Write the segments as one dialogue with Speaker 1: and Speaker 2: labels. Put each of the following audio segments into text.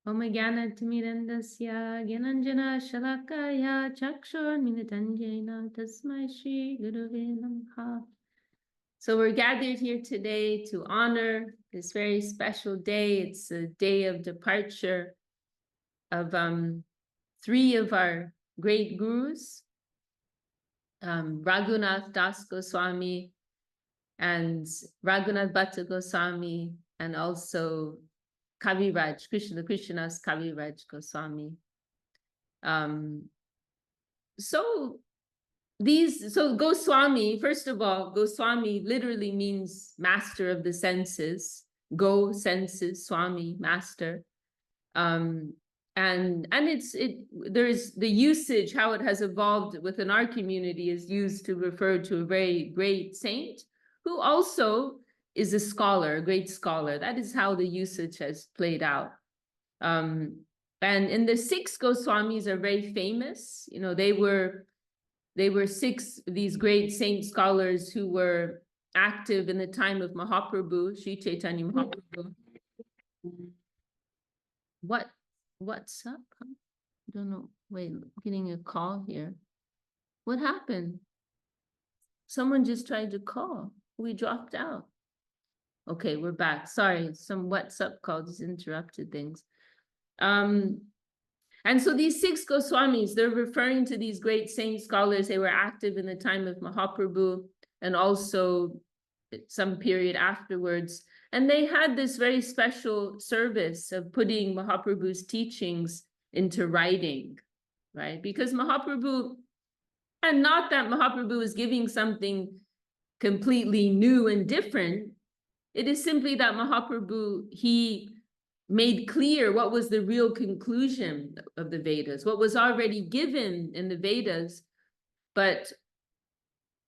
Speaker 1: Om Gyanatimirandasya Gyananjana Shalakaya Chakshurmilitanjena Tasmai Shri Gurave Namaha. So we're gathered here today to honor this very special day. It's a day of departure of three of our great gurus, Raghunath Das Goswami and Raghunath Bhatta Goswami, and also Kaviraj, Krishna's Kaviraj Goswami. So Goswami, first of all, Goswami literally means master of the senses. Go, senses, Swami, master. And there's the usage, how it has evolved within our community is used to refer to a very great saint who also is a scholar, a great scholar. That is how the usage has played out. And in the six Goswamis are very famous. You know, they were six of these great saint scholars who were active in the time of Mahaprabhu, Sri Chaitanya Mahaprabhu. What's up? I don't know. Wait, I'm getting a call here. What happened? Someone just tried to call. We dropped out. Okay, we're back. Sorry, some WhatsApp call just interrupted things. And so these six Goswamis, they're referring to these great saint scholars. They were active in the time of Mahaprabhu and also some period afterwards. And they had this very special service of putting Mahaprabhu's teachings into writing, right? Because Mahaprabhu, and not that Mahaprabhu is giving something completely new and different, it is simply that Mahaprabhu, he made clear what was the real conclusion of the Vedas, what was already given in the Vedas, but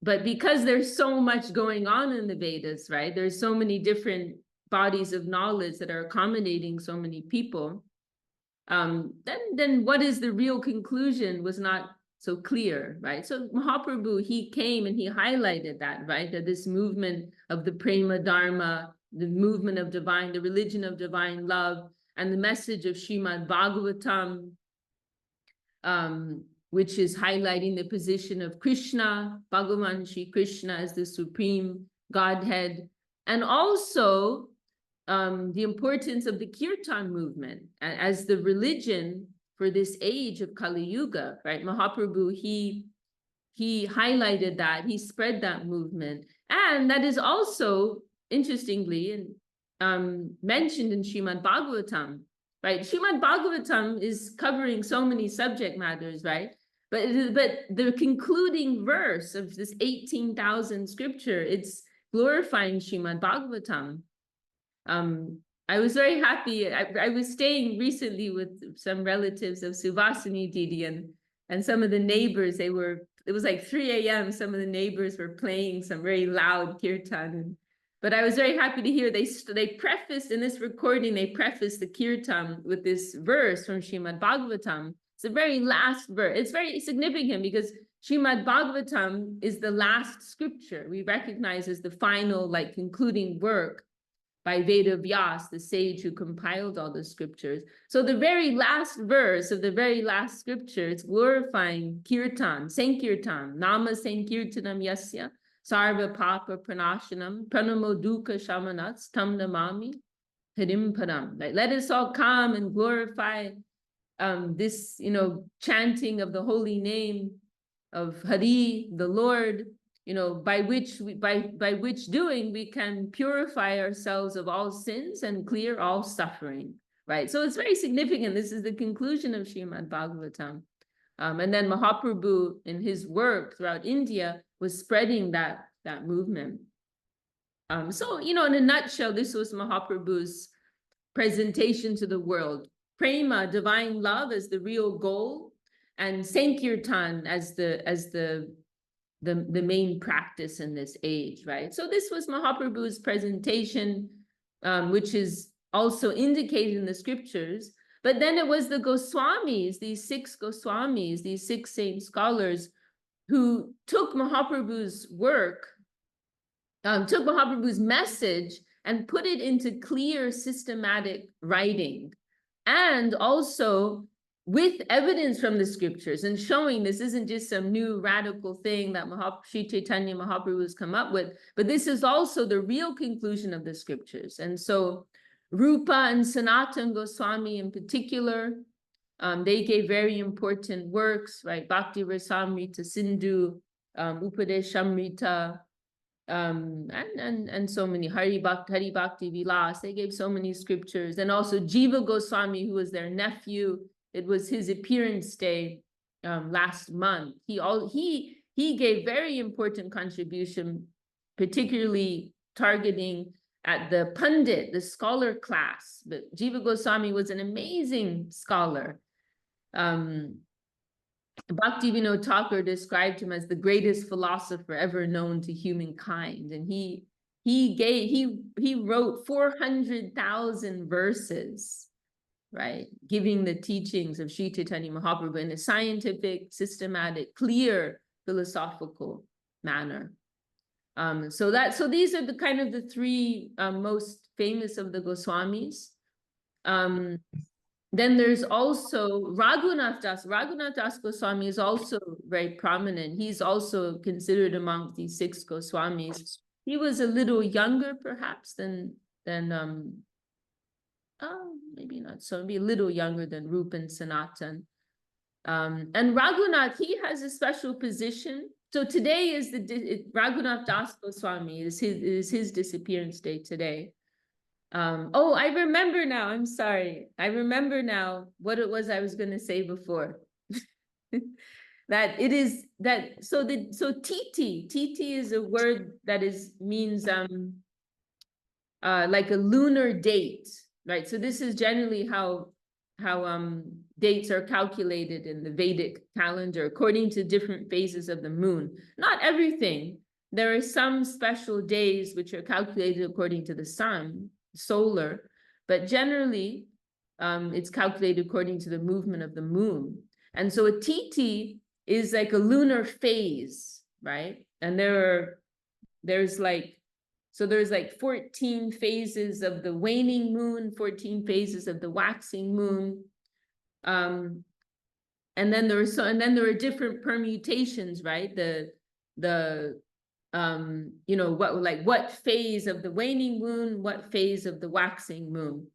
Speaker 1: because there's so much going on in the Vedas, right? There's so many different bodies of knowledge that are accommodating so many people. Then what is the real conclusion was not so clear, right? So Mahaprabhu, he came and he highlighted that, right? That this movement of the Prema Dharma, the movement of divine, the religion of divine love, and the message of Srimad Bhagavatam, which is highlighting the position of Krishna, Bhagavan Shri Krishna as the supreme Godhead, and also the importance of the Kirtan movement as the religion for this age of Kali Yuga, right? Mahaprabhu, he highlighted that, he spread that movement. And that is also, interestingly, mentioned in Srimad Bhagavatam, right? Srimad Bhagavatam is covering so many subject matters, right? But the concluding verse of this 18,000 scripture, it's glorifying Srimad Bhagavatam. I was very happy. I was staying recently with some relatives of Suvasini Didi, and some of the neighbors, it was like 3 a.m. Some of the neighbors were playing some very loud kirtan. But I was very happy to hear they prefaced in this recording, they prefaced the kirtan with this verse from Srimad Bhagavatam. It's the very last verse. It's very significant because Srimad Bhagavatam is the last scripture we recognize as the final, like, concluding work by Veda Vyas, the sage who compiled all the scriptures. So the very last verse of the very last scripture, it's glorifying Kirtan, Sankirtan, Nama Sankirtanam Yasya, Sarva Papa Pranashanam, Pranamo Dukkha Shamanats, Tam Namami, Harim Param. Like, let us all come and glorify this, chanting of the holy name of Hari, the Lord, by which doing we can purify ourselves of all sins and clear all suffering, right? So it's very significant. This is the conclusion of Srimad Bhagavatam. And then Mahaprabhu, in his work throughout India, was spreading that movement. So, in a nutshell, this was Mahaprabhu's presentation to the world. Prema, divine love, as the real goal, and Sankirtan as the main practice in this age, right? So this was Mahaprabhu's presentation, which is also indicated in the scriptures. But then it was the Goswamis, these six Goswamis, these six saint scholars, who took Mahaprabhu's work, took Mahaprabhu's message and put it into clear, systematic writing, and also with evidence from the scriptures and showing this isn't just some new radical thing that Sri Chaitanya Mahaprabhu has come up with, but this is also the real conclusion of the scriptures. And so Rupa and Sanatana Goswami in particular, they gave very important works, right? Bhakti Rasamrita Sindhu, Upadeshamrita, and so many, Hari Bhakti Vilas, they gave so many scriptures. And also Jiva Goswami, who was their nephew, it was his appearance day last month. He gave very important contribution, particularly targeting at the Pandit, the scholar class. But Jiva Goswami was an amazing scholar. Bhaktivinoda Thakur described him as the greatest philosopher ever known to humankind, and he wrote 400,000 verses, right, giving the teachings of Sri Chaitanya Mahaprabhu in a scientific, systematic, clear, philosophical manner. So these are the kind of the three most famous of the Goswamis. Then there's also Raghunath Das. Raghunath Das Goswami is also very prominent. He's also considered among these 6 Goswamis. He was a little younger, perhaps, than maybe not so, maybe a little younger than Rupa and Sanatan. And Raghunath, he has a special position. So today is Raghunath Das Goswami is his disappearance day today. Oh, I remember now. I'm sorry. I remember now what it was I was going to say before. That it is that so titi is a word that means like a lunar date, right? So this is generally how dates are calculated in the Vedic calendar according to different phases of the moon. Not everything. There are some special days which are calculated according to the sun, solar, but generally it's calculated according to the movement of the moon. And so a titi is like a lunar phase, right? And there's like 14 phases of the waning moon, 14 phases of the waxing moon. And then there are different permutations, right? You know, what phase of the waning moon, what phase of the waxing moon.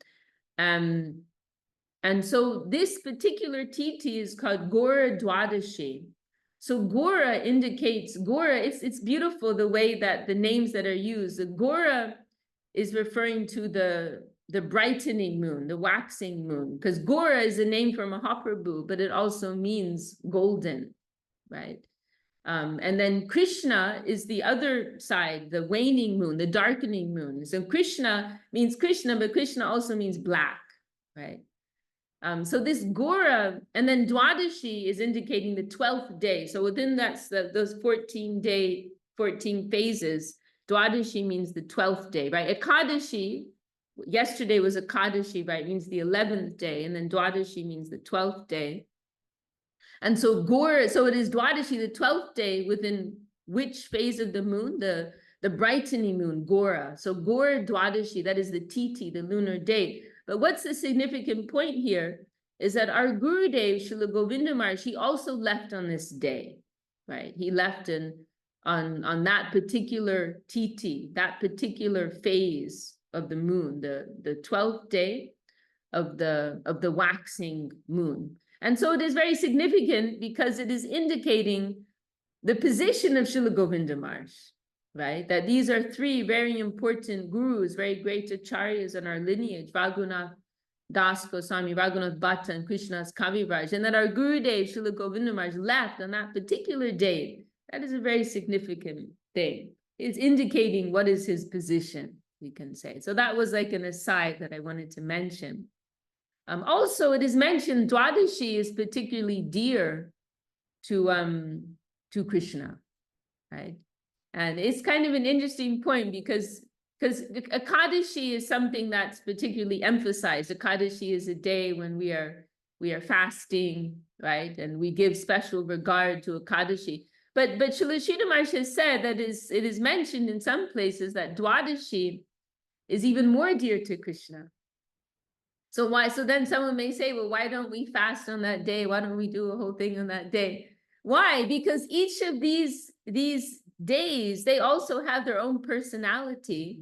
Speaker 1: And so this particular titi is called Gora Dwadashi. So Gora indicates, it's beautiful the way that the names that are used. The Gora is referring to the brightening moon, the waxing moon, because Gora is a name for Mahaprabhu, but it also means golden, right? And then Krishna is the other side, the waning moon, the darkening moon. So Krishna means Krishna, but Krishna also means black, right? So this Gora, and then Dwadashi is indicating the 12th day. So within those 14 phases, Dwadashi means the 12th day, right? Ekadashi, yesterday was Ekadashi, right? It means the 11th day, and then Dwadashi means the 12th day. And so so it is Dwadashi, the 12th day, within which phase of the moon? The brightening moon, Gora. So Gora Dwadashi, that is the titi, the lunar date. But what's the significant point here is that our Gurudev, Srila Govinda Maharaj, he also left on this day, right? He left on that particular titi, that particular phase of the moon, the 12th day of the waxing moon. And so it is very significant because it is indicating the position of Srila Govinda Maharaj, right? That these are 3 very important gurus, very great acharyas in our lineage, Raghunath Das Goswami, Raghunath Bhatta, and Krishnadas Kaviraj, and that our Gurudev, Srila Govinda Maharaj, left on that particular date. That is a very significant thing. It's indicating what is his position, we can say. So that was like an aside that I wanted to mention. Also, it is mentioned Dwadashi is particularly dear to Krishna, right? And it's kind of an interesting point because Ekadashi is something that's particularly emphasized. Ekadashi is a day when we are fasting, right? And we give special regard to Ekadashi. But Srila Sridhar Maharaj has said that it is mentioned in some places that Dwadashi is even more dear to Krishna. So why, so then someone may say, well, why don't we fast on that day? Why don't we do a whole thing on that day? Why? Because each of these days, they also have their own personality.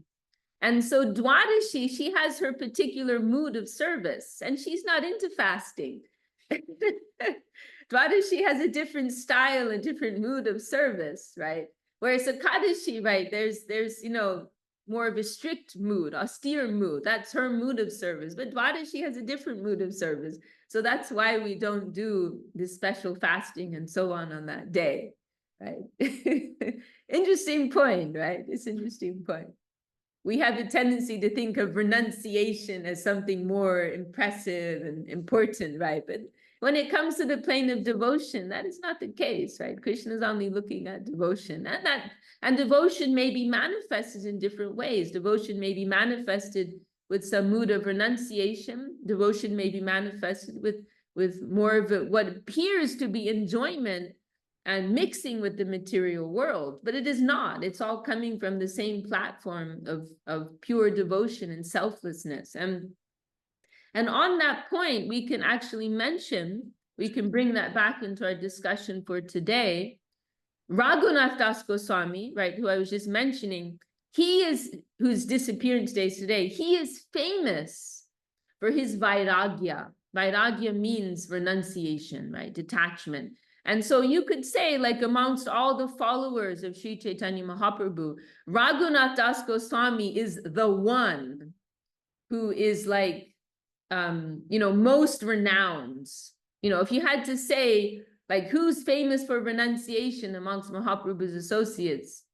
Speaker 1: And so Dwadashi, she has her particular mood of service, and she's not into fasting. Dwadashi has a different style, a different mood of service, right? Whereas Ekadashi, right, there's more of a strict mood, austere mood. That's her mood of service. But Dwadashi has a different mood of service. So that's why we don't do this special fasting and so on that day, right? Interesting point, right? It's an interesting point. We have a tendency to think of renunciation as something more impressive and important, right? But when it comes to the plane of devotion, that is not the case, right? Krishna is only looking at devotion, and devotion may be manifested in different ways. Devotion may be manifested with some mood of renunciation. Devotion may be manifested with more of what appears to be enjoyment and mixing with the material world, but it is not. It's all coming from the same platform of pure devotion and selflessness. And on that point, we can actually mention, we can bring that back into our discussion for today. Raghunath Das Goswami, right, who I was just mentioning, whose disappearance day is today, he is famous for his vairagya. Vairagya means renunciation, right, detachment. And so you could say, like, amongst all the followers of Sri Chaitanya Mahaprabhu, Raghunath Das Goswami is the one who is like, most renowned. If you had to say, like, who's famous for renunciation amongst Mahaprabhu's associates,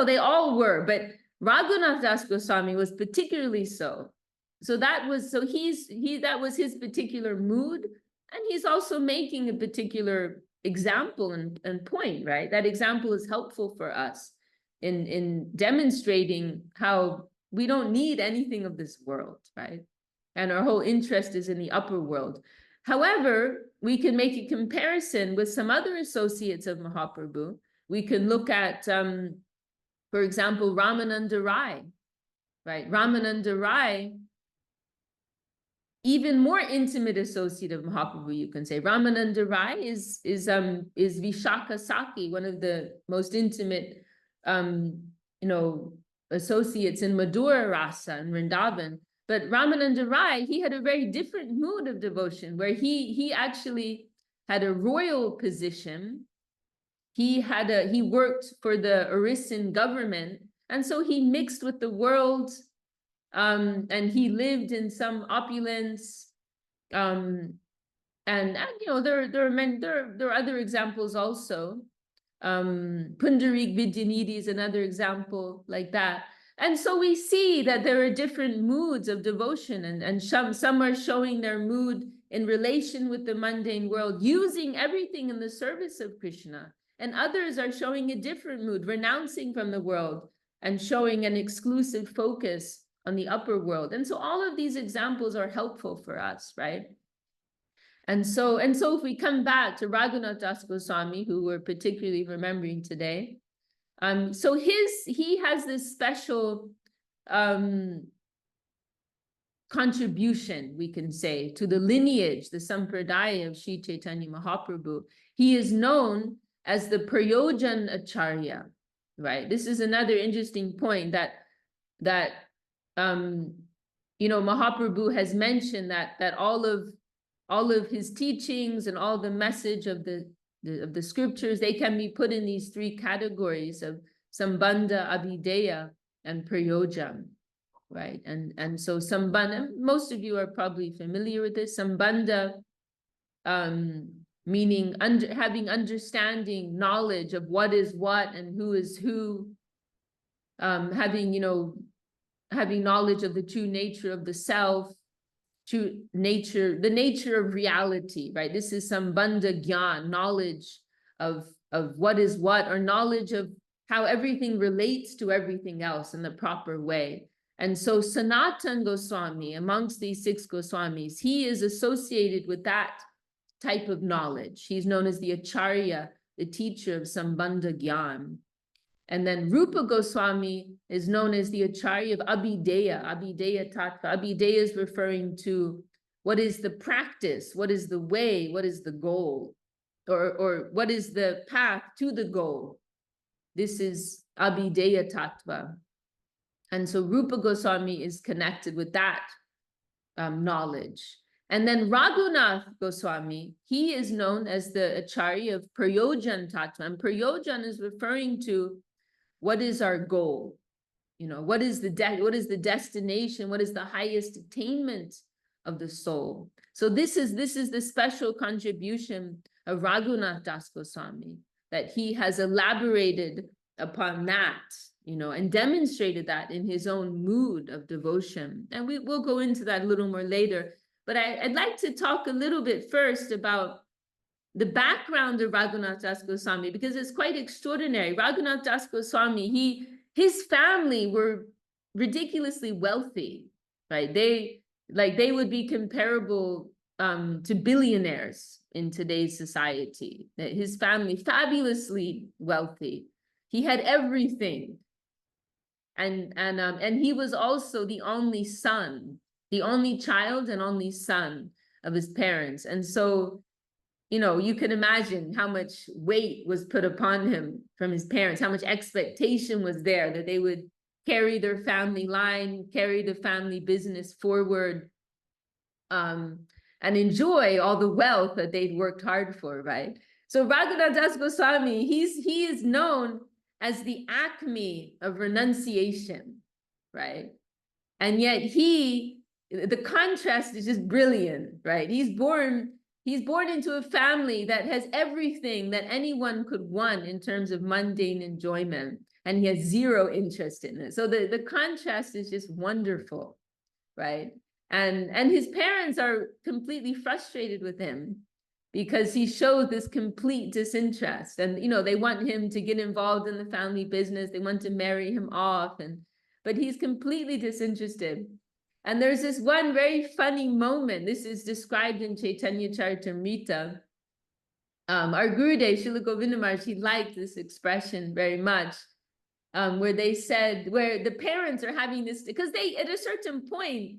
Speaker 1: they all were, but Raghunath Das Goswami was particularly so. So that was his particular mood, and he's also making a particular example and point, right? That example is helpful for us in demonstrating how we don't need anything of this world, right? And our whole interest is in the upper world. However, we can make a comparison with some other associates of Mahaprabhu. We can look at, for example, Ramananda Rai, right? Ramananda Rai, even more intimate associate of Mahaprabhu, you can say. Ramananda Rai is Vishakha Sakhi, one of the most intimate, associates in Madhura Rasa and Vrindavan. But Ramananda Rai, he had a very different mood of devotion, where he actually had a royal position. He worked for the Orissan government, and so he mixed with the world. And he lived in some opulence, and there are other examples also. Pundarik Vidyanidhi is another example like that. And so we see that there are different moods of devotion, and some are showing their mood in relation with the mundane world, using everything in the service of Krishna, and others are showing a different mood, renouncing from the world and showing an exclusive focus on the upper world. And so all of these examples are helpful for us, right? And so if we come back to Raghunath Das Goswami, who we're particularly remembering today, so he has this special contribution, we can say, to the lineage, the sampradaya of Sri Chaitanya Mahaprabhu. He is known as the Prayojan Acharya, right? This is another interesting point that Mahaprabhu has mentioned that all of his teachings and all the message of the scriptures, they can be put in these three categories of Sambandha, Abhideya, and Prayojan, right? And so Sambandha, most of you are probably familiar with this. Sambandha, meaning having understanding, knowledge of what is what and who is who, having knowledge of the true nature of the self, the nature of reality, right? This is Sambandha Gyan, knowledge of what is what, or knowledge of how everything relates to everything else in the proper way. And so Sanatana Goswami, amongst these 6 Goswamis, he is associated with that type of knowledge. He's known as the Acharya, the teacher of Sambandha Gyan. And then Rupa Goswami is known as the Acharya of Abhideya, Abhideya Tattva. Abhideya is referring to What is the practice? What is the way? What is the goal? Or what is the path to the goal? This is Abhideya Tattva. And so Rupa Goswami is connected with that knowledge. And then Raghunath Goswami, he is known as the Acharya of Prayojan Tattva. And Prayojan is referring to what is our goal? You know, what is the destination? What is the highest attainment of the soul? So this is the special contribution of Raghunath Das Goswami, that he has elaborated upon that, you know, and demonstrated that in his own mood of devotion. And we'll go into that a little more later. But I'd like to talk a little bit first about the background of Raghunath Das Goswami, because it's quite extraordinary. Raghunath Das Goswami, his family were ridiculously wealthy, right? They would be comparable to billionaires in today's society. His family, fabulously wealthy. He had everything. And he was also the only son, the only child and only son of his parents. And so, you know, you can imagine how much weight was put upon him from his parents, how much expectation was there that they would carry their family line, carry the family business forward, and enjoy all the wealth that they'd worked hard for, right? So Raghunath Das Goswami, he is known as the acme of renunciation, right? And yet the contrast is just brilliant, right? He's born into a family that has everything that anyone could want in terms of mundane enjoyment, and he has zero interest in it. So the contrast is just wonderful, right? And his parents are completely frustrated with him because he showed this complete disinterest. And, you know, they want him to get involved in the family business. They want to marry him off, but he's completely disinterested. And there's this one very funny moment. This is described in Chaitanya Charitamrita. Our Gurudev, Srila Govinda Maharaj, he liked this expression very much, where they said, where the parents are having this, because they, at a certain point,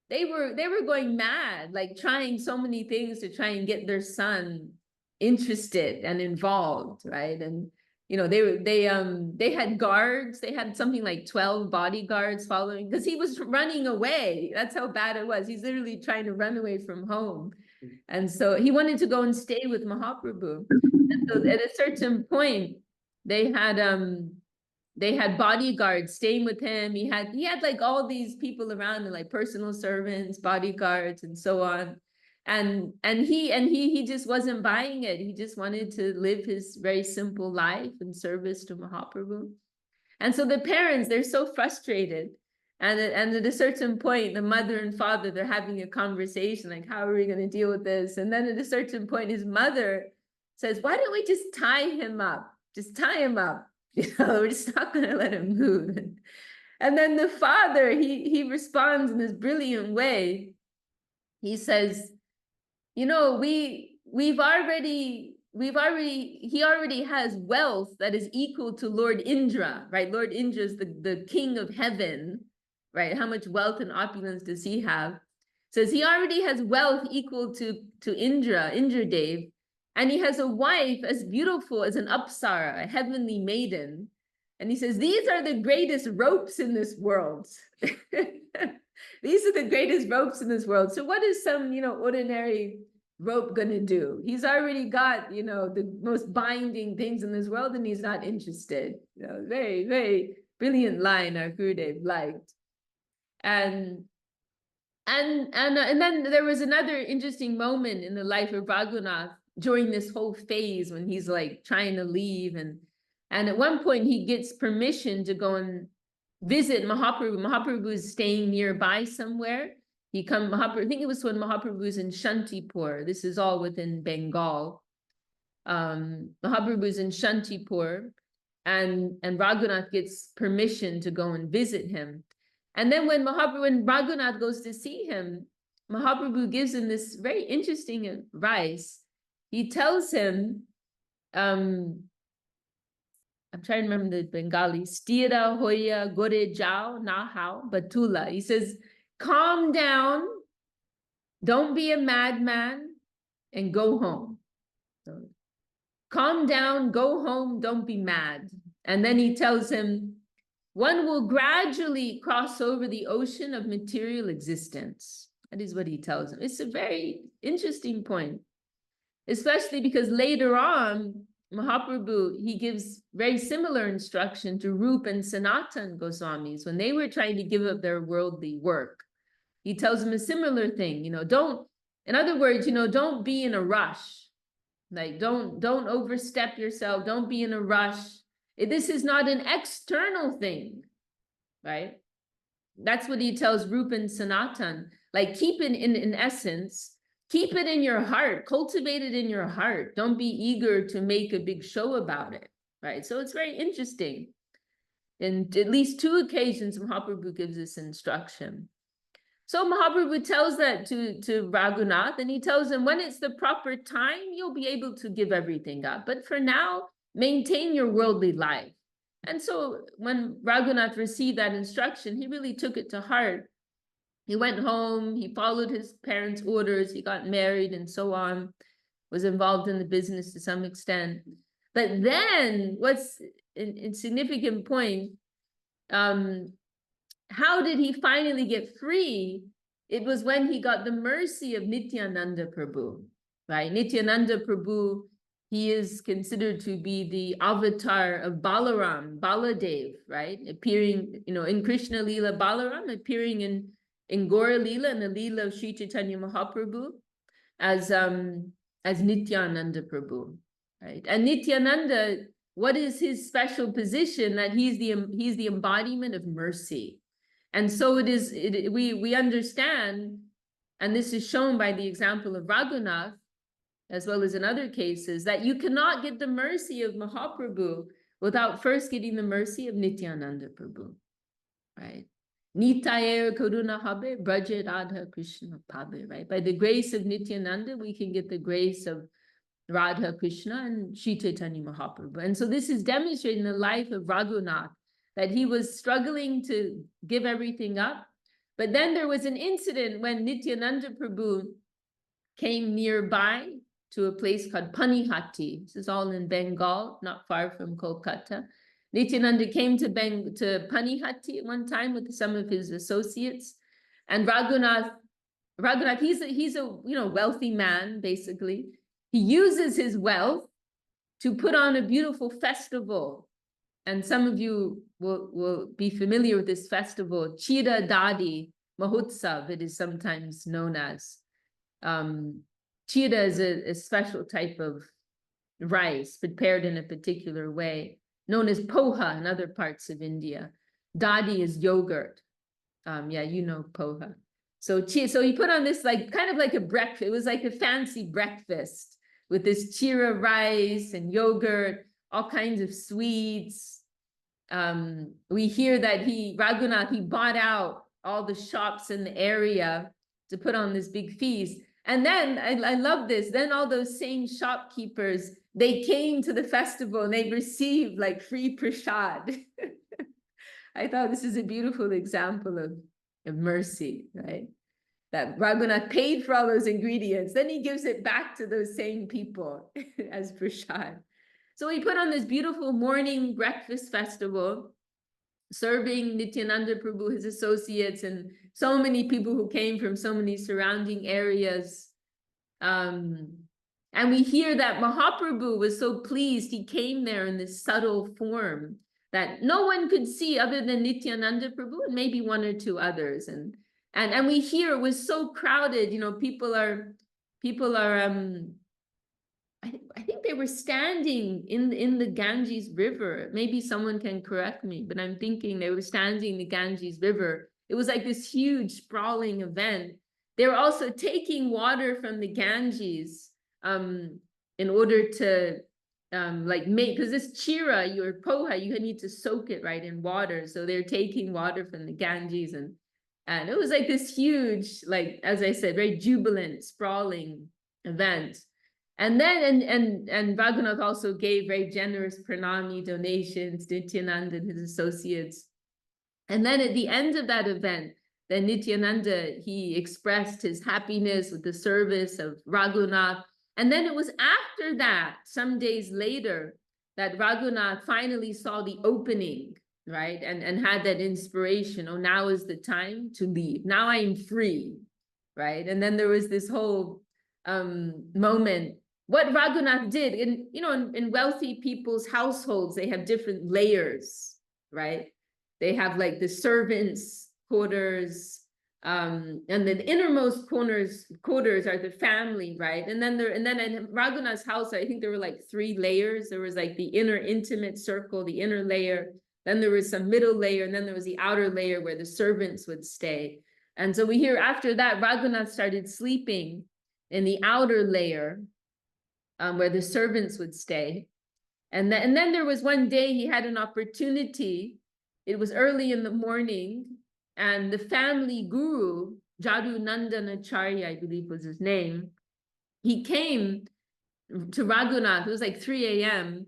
Speaker 1: they were going mad, like trying so many things to try and get their son interested and involved, right? And you know, they had guards. They had something like 12 bodyguards following, because he was running away. That's how bad it was. He's literally trying to run away from home. And so he wanted to go and stay with Mahaprabhu. And so at a certain point, they had bodyguards staying with him. He had like all these people around him, like personal servants, bodyguards, and so on. And he just wasn't buying it. He just wanted to live his very simple life in service to Mahaprabhu. And so the parents, they're so frustrated. And at a certain point, the mother and father, they're having a conversation, like, how are we going to deal with this? And then at a certain point, his mother says, why don't we just tie him up? Just tie him up. You know, we're just not going to let him move. And then the father, he responds in this brilliant way. He says, you know, he already has wealth that is equal to Lord Indra, right? Lord Indra is the king of heaven, right? How much wealth and opulence does he have? Says he already has wealth equal to Indra, Indradev, and he has a wife as beautiful as an Apsara, a heavenly maiden. And he says, these are the greatest ropes in this world. These are the greatest ropes in this world. So what is some, you know, ordinary rope gonna do? He's already got, you know, the most binding things in this world, and he's not interested. You know, very, very brilliant line our Gurudev liked. And then there was another interesting moment in the life of Raghunath during this whole phase when he's like trying to leave, and at one point he gets permission to go and visit Mahaprabhu. Mahaprabhu is staying nearby somewhere. I think it was when Mahaprabhu is in Shantipur. This is all within Bengal. Mahaprabhu is in Shantipur, and Raghunath gets permission to go and visit him. And then when Raghunath goes to see him, Mahaprabhu gives him this very interesting advice. He tells him, I'm trying to remember the Bengali, Stira hoya gore jao na hao batula. He says, calm down, don't be a madman and go home. So, calm down, go home, don't be mad. And then he tells him, one will gradually cross over the ocean of material existence. That is what he tells him. It's a very interesting point, especially because later on, Mahaprabhu, he gives very similar instruction to Rup and Sanatan Goswamis when they were trying to give up their worldly work. He tells them a similar thing, don't, in other words, don't be in a rush. Like, don't overstep yourself. Don't be in a rush. This is not an external thing, right? That's what he tells Rup and Sanatan. Like, keep it in essence, keep it in your heart, cultivate it in your heart. Don't be eager to make a big show about it, right? So it's very interesting. In at least 2 occasions, Mahaprabhu gives this instruction. So Mahaprabhu tells that to Raghunath, and he tells him, when it's the proper time, you'll be able to give everything up. But for now, maintain your worldly life. And so when Raghunath received that instruction, he really took it to heart. He went home, he followed his parents' orders, he got married and so on, was involved in the business to some extent. But then what's a significant point, how did he finally get free? It was when he got the mercy of Nityananda Prabhu, right? Nityananda Prabhu, he is considered to be the avatar of Balaram, Baladev, right? Appearing, in Krishna Leela, Balaram appearing in Gaura Leela, and the Leela of Sri Chaitanya Mahaprabhu as Nityananda Prabhu, right? And Nityananda, what is his special position? That he's the embodiment of mercy. And so we understand, and this is shown by the example of Raghunath, as well as in other cases, that you cannot get the mercy of Mahaprabhu without first getting the mercy of Nityananda Prabhu, right? Nitaya Karuna Habe, Braja Radha Krishna Pabe, right? By the grace of Nityananda, we can get the grace of Radha Krishna and Sri Chaitanya Mahaprabhu. And so this is demonstrating the life of Raghunath, that he was struggling to give everything up. But then there was an incident when Nityananda Prabhu came nearby to a place called Panihati. This is all in Bengal, not far from Kolkata. Nityananda came to Panihati at one time with some of his associates. And Raghunath, he's a wealthy man, basically. He uses his wealth to put on a beautiful festival. And some of you will be familiar with this festival, Chira Dadi Mahotsav, it is sometimes known as. Chira is a special type of rice prepared in a particular way, known as poha in other parts of India. Dadi is yogurt. Poha. So he put on this kind of like a breakfast. It was like a fancy breakfast with this chira rice and yogurt, all kinds of sweets. We hear that Raghunath, he bought out all the shops in the area to put on this big feast. And then, I love this, then all those same shopkeepers, they came to the festival and they received like free prasad. I thought this is a beautiful example of mercy, right? That Raghunath paid for all those ingredients, then he gives it back to those same people as prasad. So he put on this beautiful morning breakfast festival, serving Nityananda Prabhu, his associates, and so many people who came from so many surrounding areas. And we hear that Mahaprabhu was so pleased, he came there in this subtle form that no one could see other than Nityananda Prabhu and maybe 1 or 2 others. And we hear it was so crowded, people are I think they were standing in the Ganges River. Maybe someone can correct me, but I'm thinking they were standing in the Ganges River. It was like this huge sprawling event. They were also taking water from the Ganges in order to make, because this chira, your poha, you need to soak it right in water. So they're taking water from the Ganges, and it was like this huge, as I said, very jubilant, sprawling event. And then, and Raghunath also gave very generous pranami donations to Nityananda and his associates. And then at the end of that event, then Nityananda, he expressed his happiness with the service of Raghunath. And then it was after that, some days later, that Raghunath finally saw the opening, right? And had that inspiration. Oh, now is the time to leave. Now I'm free, right? And then there was this whole moment. What Raghunath did, in wealthy people's households, they have different layers, right? They have like the servants' quarters, and the innermost quarters are the family, right? And then in Raghunath's house, I think there were like 3 layers. There was like the inner intimate circle, the inner layer. Then there was some middle layer, and then there was the outer layer where the servants would stay. And so we hear after that, Raghunath started sleeping in the outer layer, where the servants would stay. And then there was one day he had an opportunity. It was early in the morning, and the family guru, Jadunandan Acharya, I believe was his name, he came to Raghunath. It was like 3 a.m.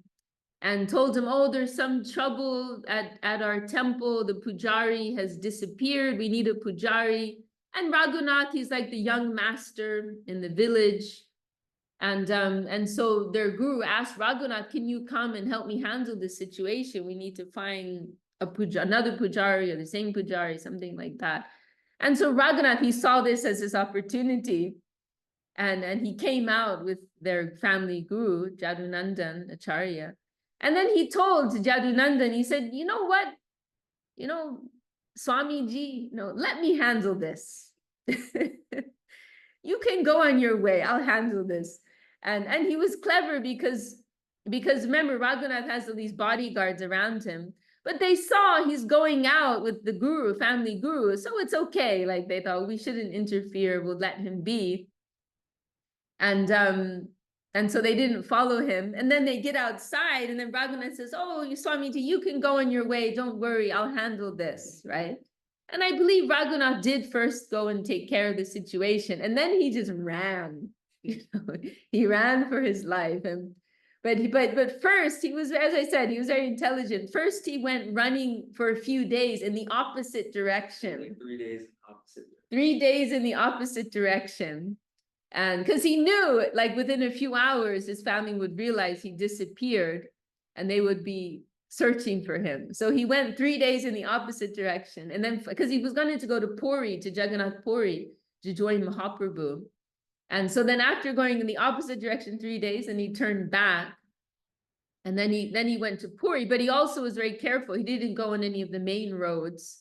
Speaker 1: and told him, oh, there's some trouble at our temple. The pujari has disappeared. We need a pujari. And Raghunath, he's like the young master in the village. And so their guru asked Raghunath, can you come and help me handle this situation? We need to find another pujari or the same pujari, something like that. And so Raghunath, he saw this as his opportunity, and he came out with their family guru, Jadunandan Acharya. And then he told Jadunandan, he said, you know what? Swamiji, let me handle this. You can go on your way. I'll handle this. And he was clever because remember, Raghunath has all these bodyguards around him, but they saw he's going out with the guru, family guru, so it's okay. Like they thought, we shouldn't interfere, we'll let him be. And so they didn't follow him. And then they get outside, and then Raghunath says, oh, Swamiji, you can go on your way. Don't worry, I'll handle this, right? And I believe Raghunath did first go and take care of the situation, and then he just ran. He ran for his life. But first, he was, as I said, he was very intelligent. First, he went running for a few days in the opposite direction.
Speaker 2: Like 3 days opposite.
Speaker 1: 3 days in the opposite direction. And because he knew, like within a few hours, his family would realize he disappeared and they would be searching for him. So he went 3 days in the opposite direction. And then, because he was going to go to Puri, to Jagannath Puri, to join Mahaprabhu. And so then after going in the opposite direction 3 days, and he turned back, and then he went to Puri, but he also was very careful. He didn't go on any of the main roads.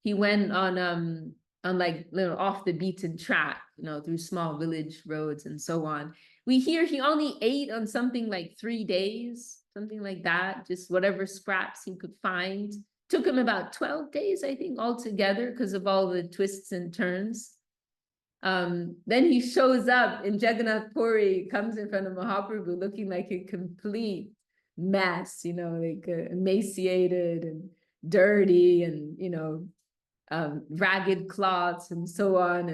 Speaker 1: He went on like little off the beaten track, through small village roads and so on. We hear he only ate on something like 3 days, something like that, just whatever scraps he could find. Took him about 12 days, I think, altogether, because of all the twists and turns. Then he shows up in Jagannath Puri, comes in front of Mahaprabhu looking like a complete mess, like emaciated and dirty and, ragged cloths and so on.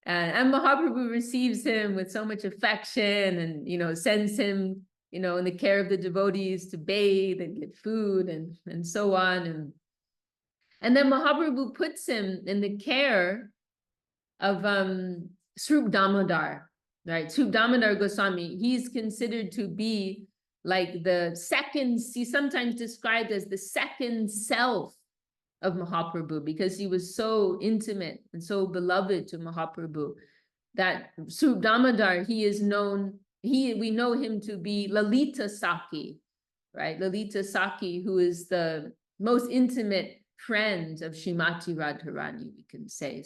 Speaker 1: And Mahaprabhu receives him with so much affection and, sends him, in the care of the devotees to bathe and get food and so on. And then Mahaprabhu puts him in the care of Swarup Damodar, right? Swarup Damodar Goswami, he's considered to be like the second, he's sometimes described as the second self of Mahaprabhu, because he was so intimate and so beloved to Mahaprabhu, that Swarup Damodar, he is known, we know him to be Lalita Saki, right? Lalita Saki, who is the most intimate friend of Srimati Radharani, we can say,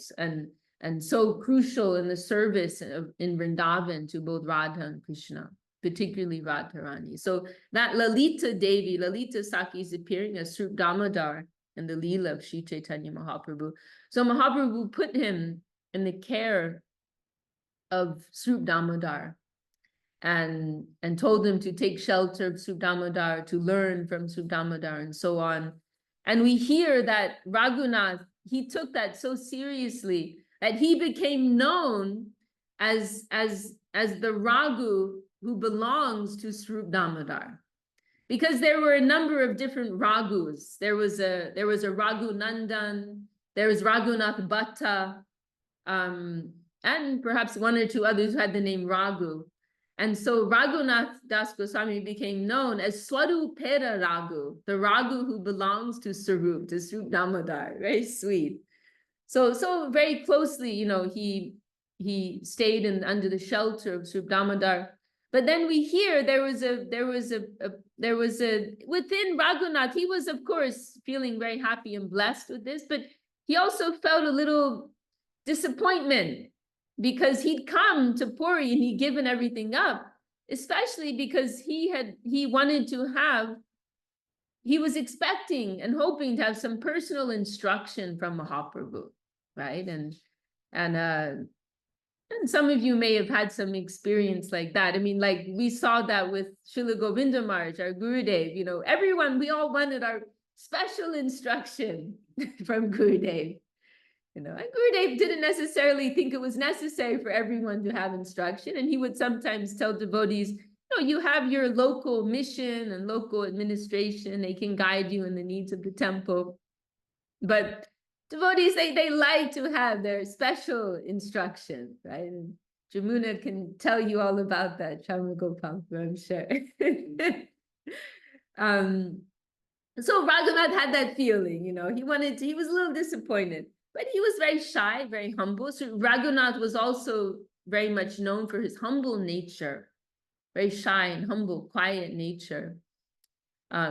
Speaker 1: and so crucial in the service in Vrindavan to both Radha and Krishna, particularly Radharani. So that Lalita Devi, Lalita Saki, is appearing as Swarup Damodar in the Leela of Sri Chaitanya Mahaprabhu. So Mahaprabhu put him in the care of Swarup Damodar and told him to take shelter of Swarup Damodar, to learn from Swarup Damodar and so on. And we hear that Raghunath, he took that so seriously that he became known as the Raghu who belongs to Swarup Damodar. Because there were a number of different Raghus. There was a Raghu Nandan, There was Raghunath Bhatta, and perhaps one or two others who had the name Raghu. And so Raghunath Das Goswami became known as Swarupera Raghu, the Raghu who belongs to Swarup Damodar. Very sweet. So very closely, he stayed under the shelter of Swarup Damodar. But then we hear there was a within Raghunath, he was of course feeling very happy and blessed with this, but he also felt a little disappointment because he'd come to Puri and he'd given everything up, especially because he was expecting and hoping to have some personal instruction from Mahaprabhu, right? And some of you may have had some experience like that. I mean, like we saw that with Srila Govinda Maharaj, our Gurudev, we all wanted our special instruction from Gurudev. And Gurudev didn't necessarily think it was necessary for everyone to have instruction. And he would sometimes tell devotees, you have your local mission and local administration. They can guide you in the needs of the temple. But devotees, they like to have their special instruction, right? And Jamuna can tell you all about that, Chamagopal, I'm sure. So Raghunath had that feeling, he was a little disappointed, but he was very shy, very humble. So Raghunath was also very much known for his humble nature, very shy and humble, quiet nature.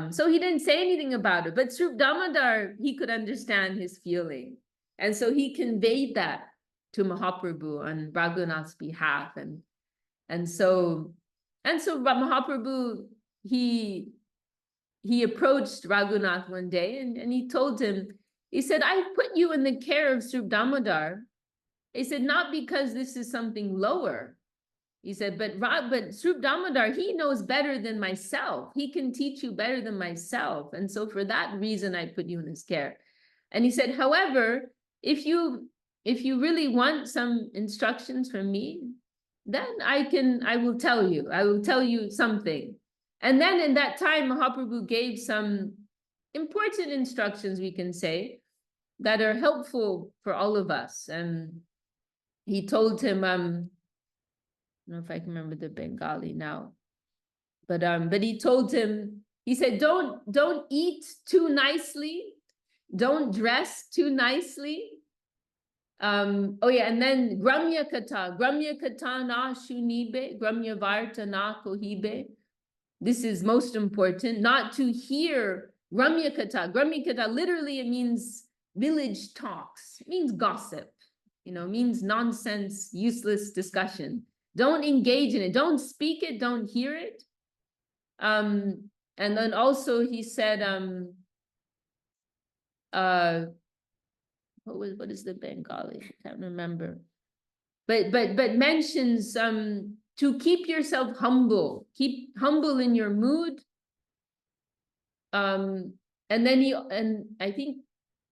Speaker 1: So he didn't say anything about it, but Swarup Damodar, he could understand his feeling. And so he conveyed that to Mahaprabhu on Raghunath's behalf. And so Mahaprabhu, he approached Raghunath one day and he told him, he said, I put you in the care of Swarup Damodar. He said, not because this is something lower. He said, but Swarup Damodar, he knows better than myself. He can teach you better than myself. And so for that reason, I put you in his care. And he said, however, if you really want some instructions from me, then I will tell you something. And then in that time, Mahaprabhu gave some important instructions, we can say, that are helpful for all of us. And he told him, I don't know if I can remember the Bengali now, but he told him, he said, don't eat too nicely, don't dress too nicely. And then Gramya Kata na shunibe, Gramya Varta na kohibe. This is most important, not to hear Gramya Kata. Gramya Kata, literally it means village talks, it means gossip, means nonsense, useless discussion. Don't engage in it. Don't speak it. Don't hear it. And then also he said, what is the Bengali? I can't remember. But mentions to keep yourself humble. Keep humble in your mood. And I think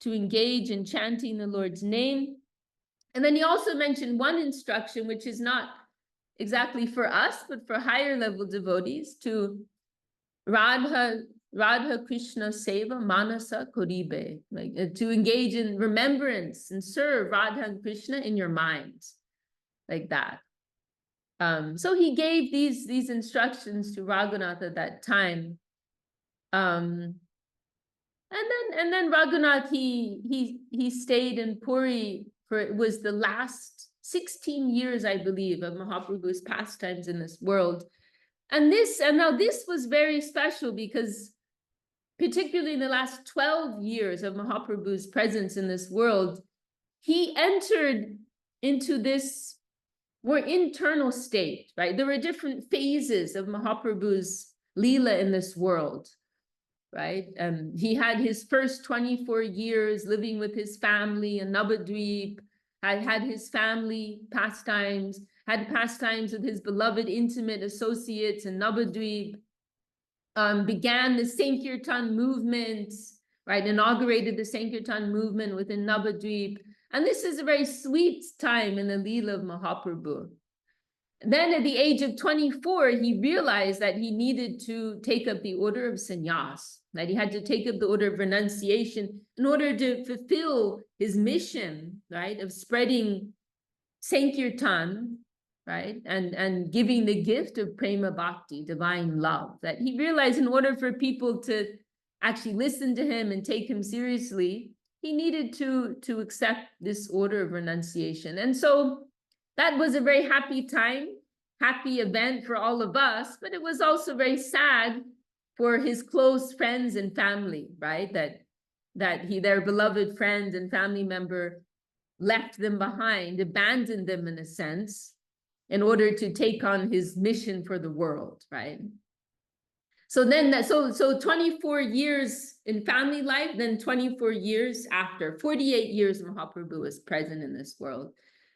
Speaker 1: to engage in chanting the Lord's name. And then he also mentioned one instruction, which is not exactly for us, but for higher level devotees, to Radha Krishna Seva Manasa Koribe, like to engage in remembrance and serve Radha and Krishna in your mind, like that. So he gave these instructions to Raghunath at that time. And then Raghunath, he stayed in Puri for, it was the last 16 years, I believe, of Mahaprabhu's pastimes in this world. And now this was very special because particularly in the last 12 years of Mahaprabhu's presence in this world, he entered into this more internal state, right? There were different phases of Mahaprabhu's Leela in this world, right? He had his first 24 years living with his family in Navadvip, had his family pastimes, had pastimes with his beloved intimate associates in Navadvip, began the Sankirtan movement, right? Inaugurated the Sankirtan movement within Navadvip. And this is a very sweet time in the Leela of Mahaprabhu. Then at the age of 24, he realized that he needed to take up the order of sannyas, that he had to take up the order of renunciation in order to fulfill his mission, right, of spreading Sankirtan, right, and giving the gift of prema bhakti, divine love. That he realized in order for people to actually listen to him and take him seriously, he needed to accept this order of renunciation. And so that was a very happy time, happy event for all of us, but it was also very sad for his close friends and family, right? Their beloved friend and family member left them behind, abandoned them in a sense, in order to take on his mission for the world, right? So then, so 24 years in family life, then 24 years after, 48 years Mahaprabhu was present in this world.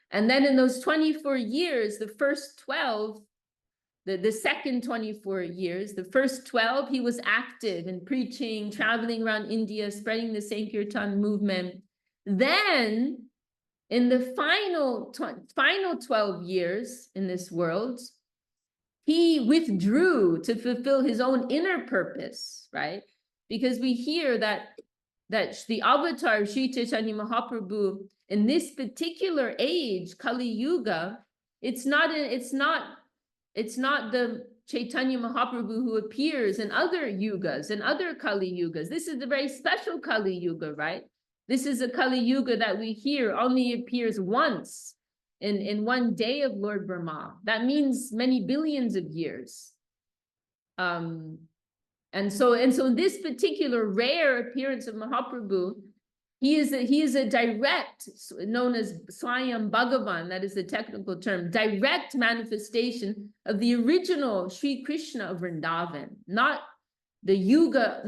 Speaker 1: And then in those 24 years, the first 12, the second 24 years, the first 12, he was active in preaching, traveling around India, spreading the Sankirtan movement. Then in the final 12 years in this world, he withdrew to fulfill his own inner purpose, right? Because we hear that the avatar of Sri Chaitanya Mahaprabhu in this particular age, Kali Yuga, it's not the Chaitanya Mahaprabhu who appears in other yugas and other Kali Yugas. This is a very special Kali Yuga, right? This is a Kali Yuga that we hear only appears once in one day of Lord Brahma. That means many billions of years. And so in this particular rare appearance of Mahaprabhu, he is a direct, known as Swayam Bhagavan, that is the technical term, direct manifestation of the original Sri Krishna of Vrindavan, not the Yuga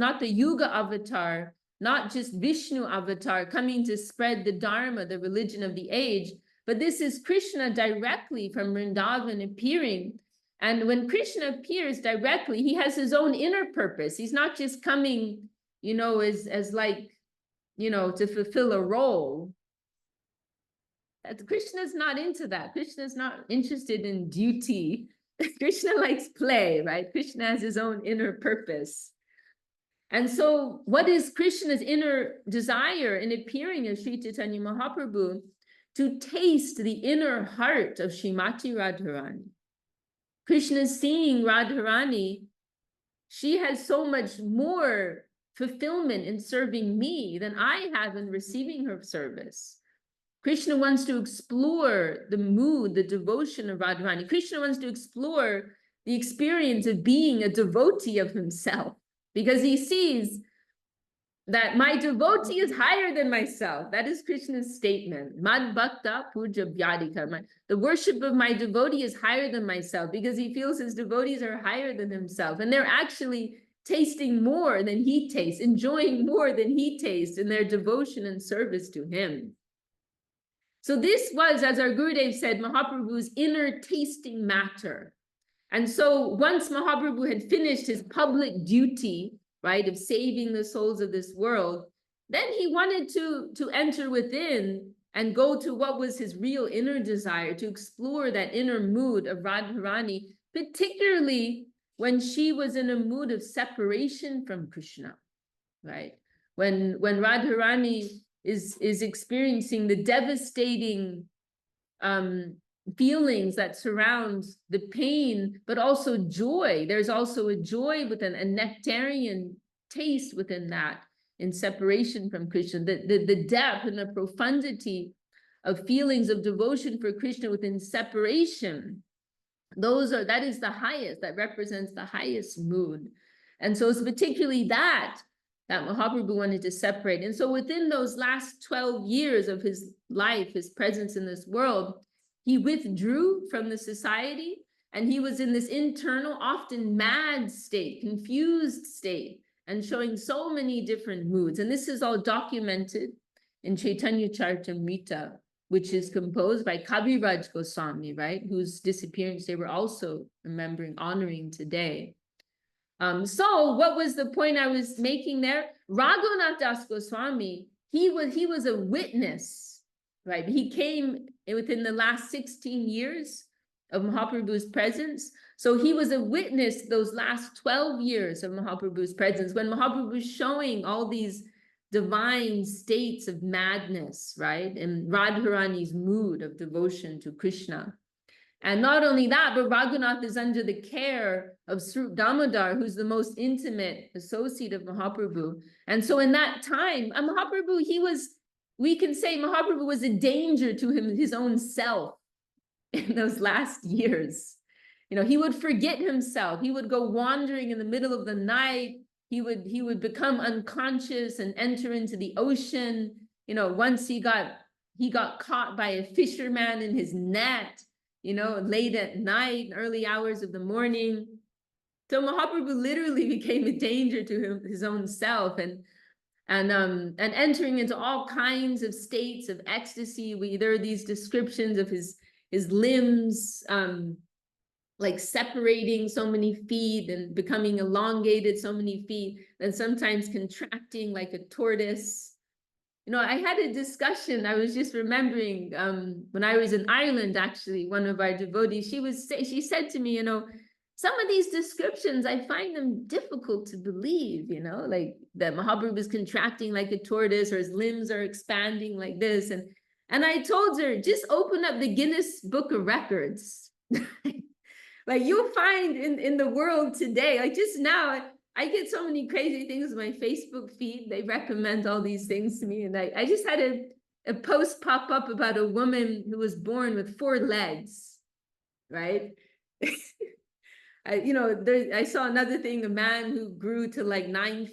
Speaker 1: avatar, not just Vishnu avatar coming to spread the Dharma, the religion of the age, but this is Krishna directly from Vrindavan appearing. And when Krishna appears directly, he has his own inner purpose. He's not just coming, as like, to fulfill a role. Krishna's not into that. Krishna's not interested in duty. Krishna likes play, right? Krishna has his own inner purpose. And so what is Krishna's inner desire in appearing as Sri Chaitanya Mahaprabhu? To taste the inner heart of Srimati Radharani. Krishna seeing Radharani, she has so much more fulfillment in serving me than I have in receiving her service. Krishna wants to explore the mood, the devotion of Radharani. Krishna wants to explore the experience of being a devotee of himself, because he sees that my devotee is higher than myself. That is Krishna's statement. Mad bhakta puja vyadika. The worship of my devotee is higher than myself, because he feels his devotees are higher than himself. And they're actually tasting more than he tastes, enjoying more than he tastes in their devotion and service to him. So this was, as our Gurudev said, Mahaprabhu's inner tasting matter. And so once Mahaprabhu had finished his public duty, right, of saving the souls of this world, then he wanted to enter within and go to what was his real inner desire, to explore that inner mood of Radharani, particularly when she was in a mood of separation from Krishna, right? When Radharani is experiencing the devastating feelings that surround the pain, but also joy. There's also a joy within, a nectarian taste within that, in separation from Krishna. The depth and the profundity of feelings of devotion for Krishna within separation, that is the highest, that represents the highest mood. And so it's particularly that Mahaprabhu wanted to separate. And so within those last 12 years of his life, his presence in this world, he withdrew from the society, and he was in this internal, often mad state, confused state, and showing so many different moods. And this is all documented in Chaitanya Charitamrita, which is composed by Kaviraj Goswami, right? Whose disappearance they were also honoring today. So what was the point I was making there? Raghunath Das Goswami, he was a witness, right? He came within the last 16 years of Mahaprabhu's presence. So he was a witness those last 12 years of Mahaprabhu's presence, when Mahaprabhu was showing all these divine states of madness, right? And Radharani's mood of devotion to Krishna. And not only that, but Raghunath is under the care of Swarup Damodar, who's the most intimate associate of Mahaprabhu. And so in that time, Mahaprabhu, we can say Mahaprabhu was a danger to his own self in those last years. You know, he would forget himself. He would go wandering in the middle of the night. He would become unconscious and enter into the ocean. You know, once he got caught by a fisherman in his net, you know, late at night, early hours of the morning. So Mahaprabhu literally became a danger to his own self, and entering into all kinds of states of ecstasy. There are these descriptions of his limbs, like separating so many feet and becoming elongated so many feet, and sometimes contracting like a tortoise. You know, I had a discussion, I was just remembering, when I was in Ireland, actually, one of our devotees, she said to me, you know, some of these descriptions, I find them difficult to believe, you know, like that Mahaprabhu is contracting like a tortoise, or his limbs are expanding like this. And I told her, just open up the Guinness Book of Records. Like you'll find in the world today, like just now, I get so many crazy things in my Facebook feed. They recommend all these things to me. And I just had a post pop up about a woman who was born with 4 legs, right? I saw another thing, a man who grew to like 9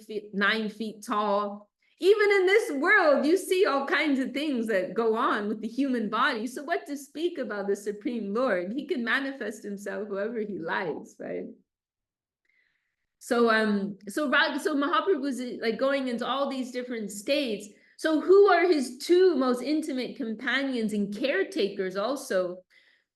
Speaker 1: feet tall. Even in this world, you see all kinds of things that go on with the human body. So what to speak about the Supreme Lord? He can manifest himself however he likes, right? So Mahaprabhu was like going into all these different states. So who are his 2 most intimate companions and caretakers also?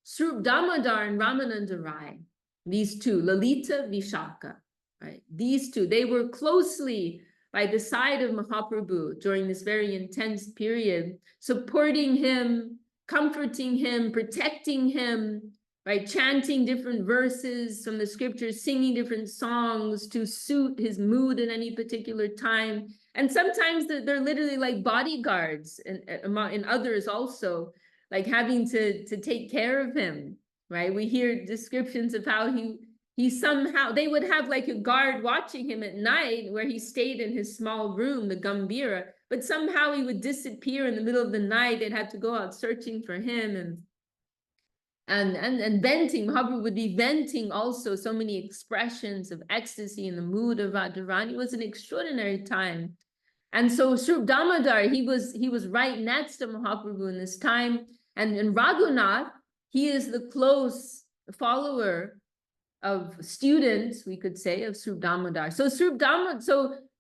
Speaker 1: Swarup Damodar and Ramananda Rai. These 2, Lalita, Vishaka, right? These 2, they were closely by the side of Mahaprabhu during this very intense period, supporting him, comforting him, protecting him, right? Chanting different verses from the scriptures, singing different songs to suit his mood at any particular time. And sometimes they're literally like bodyguards, and in others also, like having to take care of him, right? We hear descriptions of how he somehow, they would have like a guard watching him at night where he stayed in his small room, the Gambira, but somehow he would disappear in the middle of the night. They'd have to go out searching for him, and venting. Mahaprabhu would be venting also so many expressions of ecstasy in the mood of Radharani. It was an extraordinary time. And so Swarup Damodar, he was right next to Mahaprabhu in this time. And Raghunath, he is the close follower of students, we could say, of Swarup Damodar. So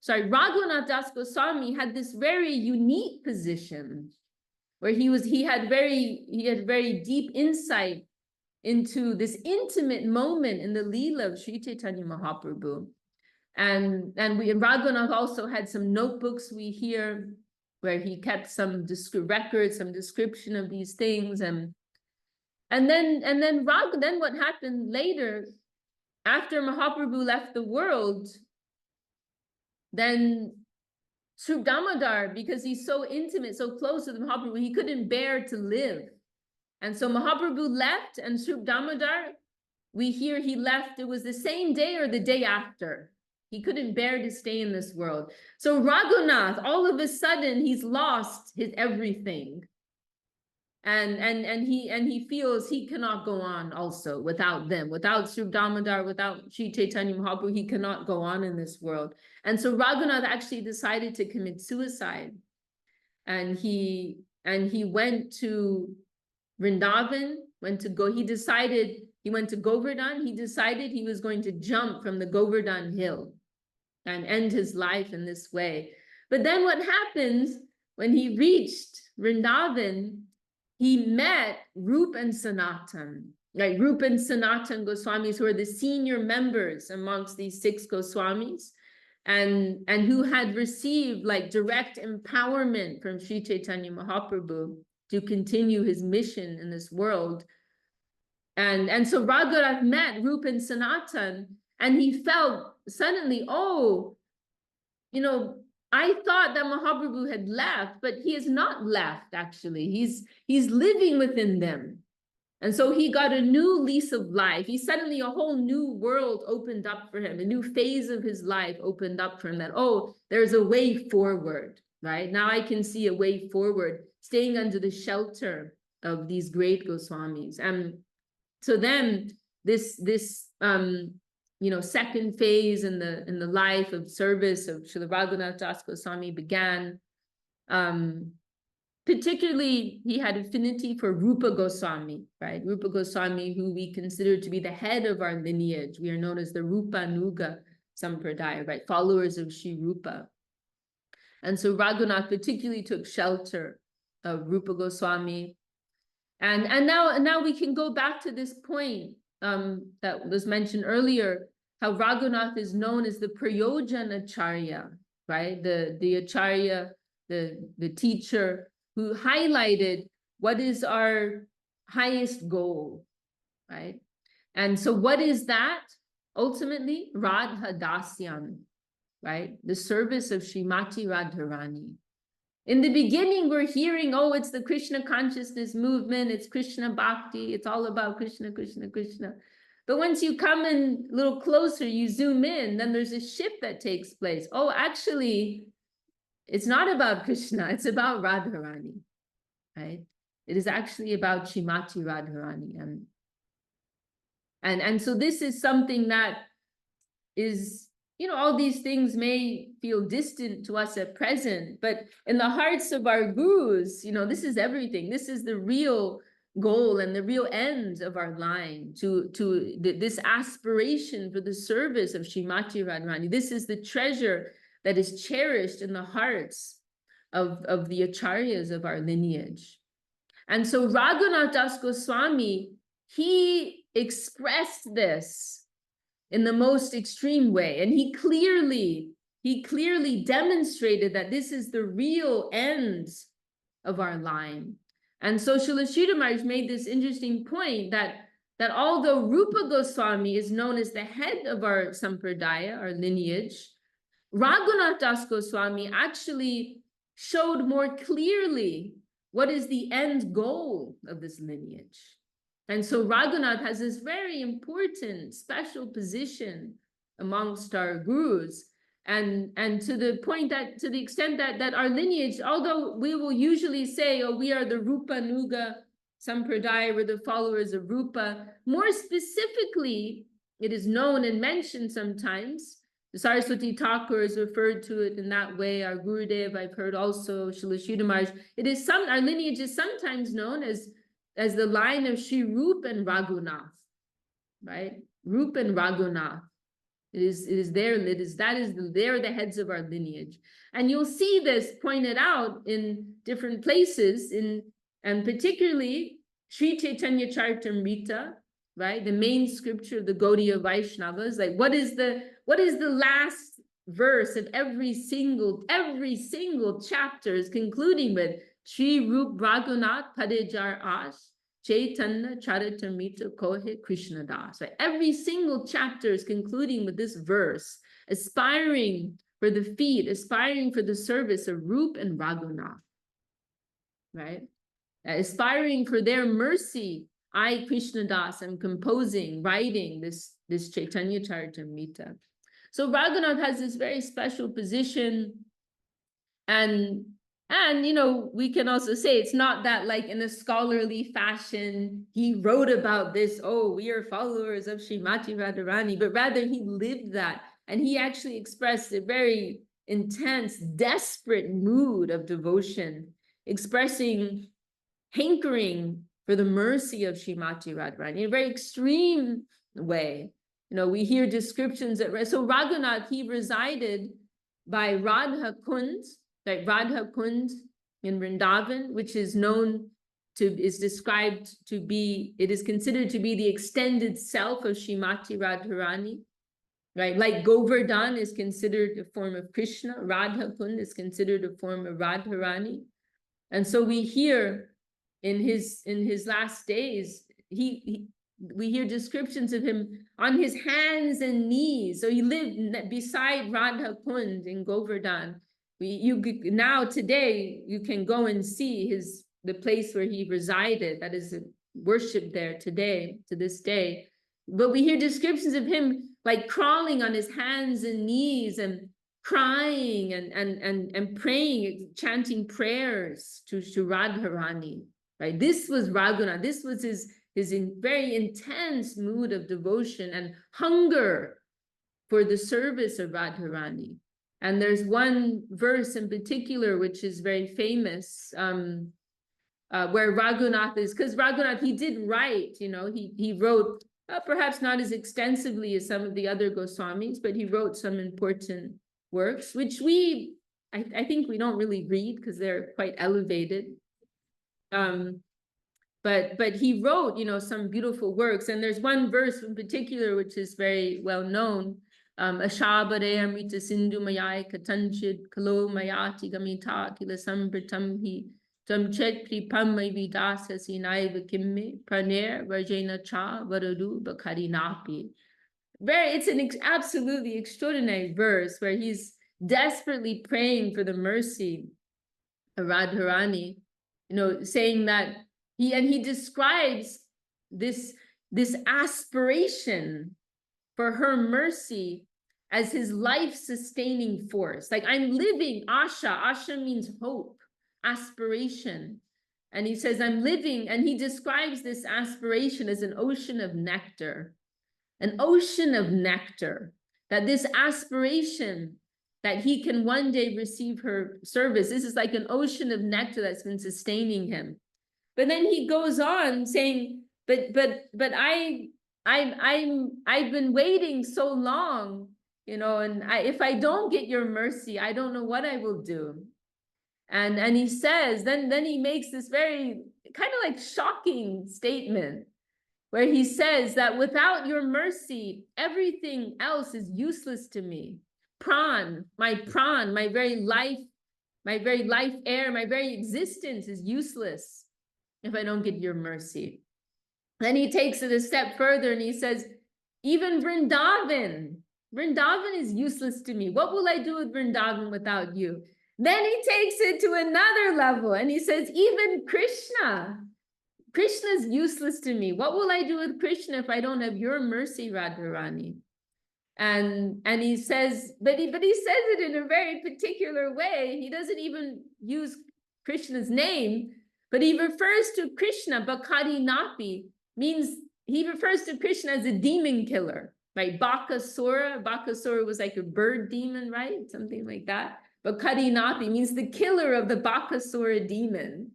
Speaker 1: Raghunath Das Goswami had this very unique position where he had very deep insight into this intimate moment in the Leela of Sri Chaitanya Mahaprabhu. And Raghunath also had some notebooks, we hear, where he kept some records, some description of these things. And then what happened later, after Mahaprabhu left the world, then Swarup Damodar, because he's so intimate, so close with Mahaprabhu, he couldn't bear to live. And so Mahaprabhu left, and Swarup Damodar, we hear he left, it was the same day or the day after. He couldn't bear to stay in this world. So Raghunath, all of a sudden, he's lost his everything. And he feels he cannot go on also without them, without Swarup Damodar, without Sri Chaitanya Mahaprabhu, he cannot go on in this world. And so Raghunath actually decided to commit suicide. And he went to Vrindavan, he went to Govardhan. He decided he was going to jump from the Govardhan hill and end his life in this way. But then what happens when he reached Vrindavan, he met Rup and Sanatan, right? Rup and Sanatan Goswamis, who are the senior members amongst these 6 Goswamis, and who had received like direct empowerment from Sri Chaitanya Mahaprabhu to continue his mission in this world. And so Raghunath met Rup and Sanatan, and he felt suddenly, oh, you know, I thought that Mahaprabhu had left, but he has not left, actually. He's living within them. And so he got a new lease of life. He suddenly, a whole new world opened up for him. A new phase of his life opened up for him, that, oh, there's a way forward, right? Now I can see a way forward, staying under the shelter of these great Goswamis. And so then this second phase in the life of service of Srila Raghunath Das Goswami began. Particularly, he had affinity for Rupa Goswami, right? Rupa Goswami, who we consider to be the head of our lineage. We are known as the Rupanuga Sampradaya, right? Followers of Sri Rupa. And so Raghunath particularly took shelter of Rupa Goswami. And now we can go back to this point that was mentioned earlier, how Raghunath is known as the Prayojana Acharya, right? The Acharya, the teacher, who highlighted what is our highest goal, right? And so what is that? Ultimately, Radha Dasyam, right? The service of Srimati Radharani. In the beginning, we're hearing, oh, it's the Krishna consciousness movement, it's Krishna Bhakti, it's all about Krishna, Krishna, Krishna. But once you come in a little closer, you zoom in, then there's a shift that takes place. Oh, actually, it's not about Krishna, it's about Radharani, right? It is actually about Srimati Radharani. And so this is something that is, all these things may feel distant to us at present, but in the hearts of our gurus, this is everything. This is the real goal and the real end of our line, to this aspiration for the service of Srimati Radharani. This is the treasure that is cherished in the hearts of the acharyas of our lineage. And so Raghunath Das Goswami, he expressed this in the most extreme way. And he clearly demonstrated that this is the real end of our line. And so Srila Sridhar Maharaj made this interesting point that although Rupa Goswami is known as the head of our sampradaya, our lineage, Raghunath Das Goswami actually showed more clearly what is the end goal of this lineage. And so Raghunath has this very important, special position amongst our gurus. And to the point that, to the extent that our lineage, although we will usually say, oh, we are the Rupanuga Sampradaya, we're the followers of Rupa, more specifically, it is known and mentioned sometimes. The Saraswati Thakur is referred to it in that way. Our Gurudev, I've heard also, Srila Sridhar Maharaj. Our lineage is sometimes known as the line of Sri Rup and Raghunath, right? Rup and Raghunath. They're the heads of our lineage. And you'll see this pointed out in different places, and particularly Sri Chaitanya Charitamrita, right? The main scripture of the Gaudiya Vaishnavas. Like, what is the last verse of every single chapter is concluding with Sri Rup Raghunath Padejar Ash Chaitanya Charitamrita Kohe Krishna Das. Right? Every single chapter is concluding with this verse, aspiring for the feet, aspiring for the service of Rup and Raghunath, right? Aspiring for their mercy. I, Krishna Das, am writing this Chaitanya Charitamrita. So Raghunath has this very special position, and we can also say it's not that like in a scholarly fashion, he wrote about this, oh, we are followers of Srimati Radharani, but rather he lived that, and he actually expressed a very intense, desperate mood of devotion, expressing hankering for the mercy of Srimati Radharani in a very extreme way. We hear descriptions so Raghunath, he resided by Radha Kund, like Radha Kund in Vrindavan, which is described to be, it is considered to be the extended self of Srimati Radharani, right? Like Govardhan is considered a form of Krishna, Radha Kund is considered a form of Radharani. And so we hear in his last days, he we hear descriptions of him on his hands and knees. So he lived beside Radha Kund in Govardhan. Now today you can go and see the place where he resided. That is worshipped there today, to this day. But we hear descriptions of him like crawling on his hands and knees and crying and praying, chanting prayers to Radharani. Right? This was Raghunath. This was his very intense mood of devotion and hunger for the service of Radharani. And there's one verse in particular which is very famous, where Raghunath is, because Raghunath, he did write, he wrote, perhaps not as extensively as some of the other Goswamis, but he wrote some important works, which I think we don't really read because they're quite elevated. But he wrote, some beautiful works. And there's one verse in particular, which is very well known. Ashabare amrita sindhu mayai katanchid kalo mayati gamita kila sambritam hi tamchet pripam vidasa sinaiva kimme praner varjena cha varadu bakari napi. It's an absolutely extraordinary verse where he's desperately praying for the mercy of Radharani, saying that he describes this aspiration for her mercy as his life-sustaining force. Like, I'm living, asha means hope, aspiration. And he says, I'm living, and he describes this aspiration as an ocean of nectar, that this aspiration that he can one day receive her service, this is like an ocean of nectar that's been sustaining him. But then he goes on saying, but I've been waiting so long, and if I don't get your mercy, I don't know what I will do. And he says, then he makes this very kind of like shocking statement where he says that without your mercy, everything else is useless to me. Pran, my very life air, my very existence is useless if I don't get your mercy. Then he takes it a step further and he says, even Vrindavan is useless to me. What will I do with Vrindavan without you? Then he takes it to another level and he says, even Krishna is useless to me. What will I do with Krishna if I don't have your mercy, Radharani? And he says, but he says it in a very particular way. He doesn't even use Krishna's name, but he refers to Krishna, Bakari Napi, means he refers to Krishna as a demon killer, right? Bakasura was like a bird demon, right? Something like that. Bakari Napi means the killer of the Bakasura demon.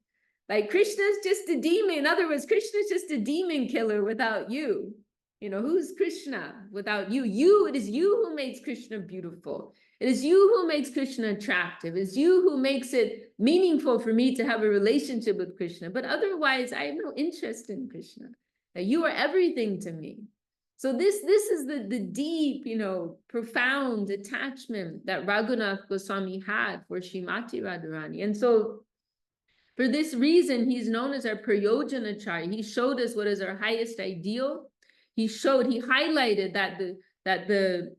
Speaker 1: Like, Krishna's just a demon. In other words, Krishna's just a demon killer without you. Who's Krishna without you? It is you who makes Krishna beautiful. It is you who makes Krishna attractive. It's you who makes it meaningful for me to have a relationship with Krishna. But otherwise, I have no interest in Krishna. That you are everything to me. So this is the deep, profound attachment that Raghunath Goswami had for Srimati Radharani. And so for this reason, he's known as our Prayojanacharya. He showed us what is our highest ideal. He highlighted that the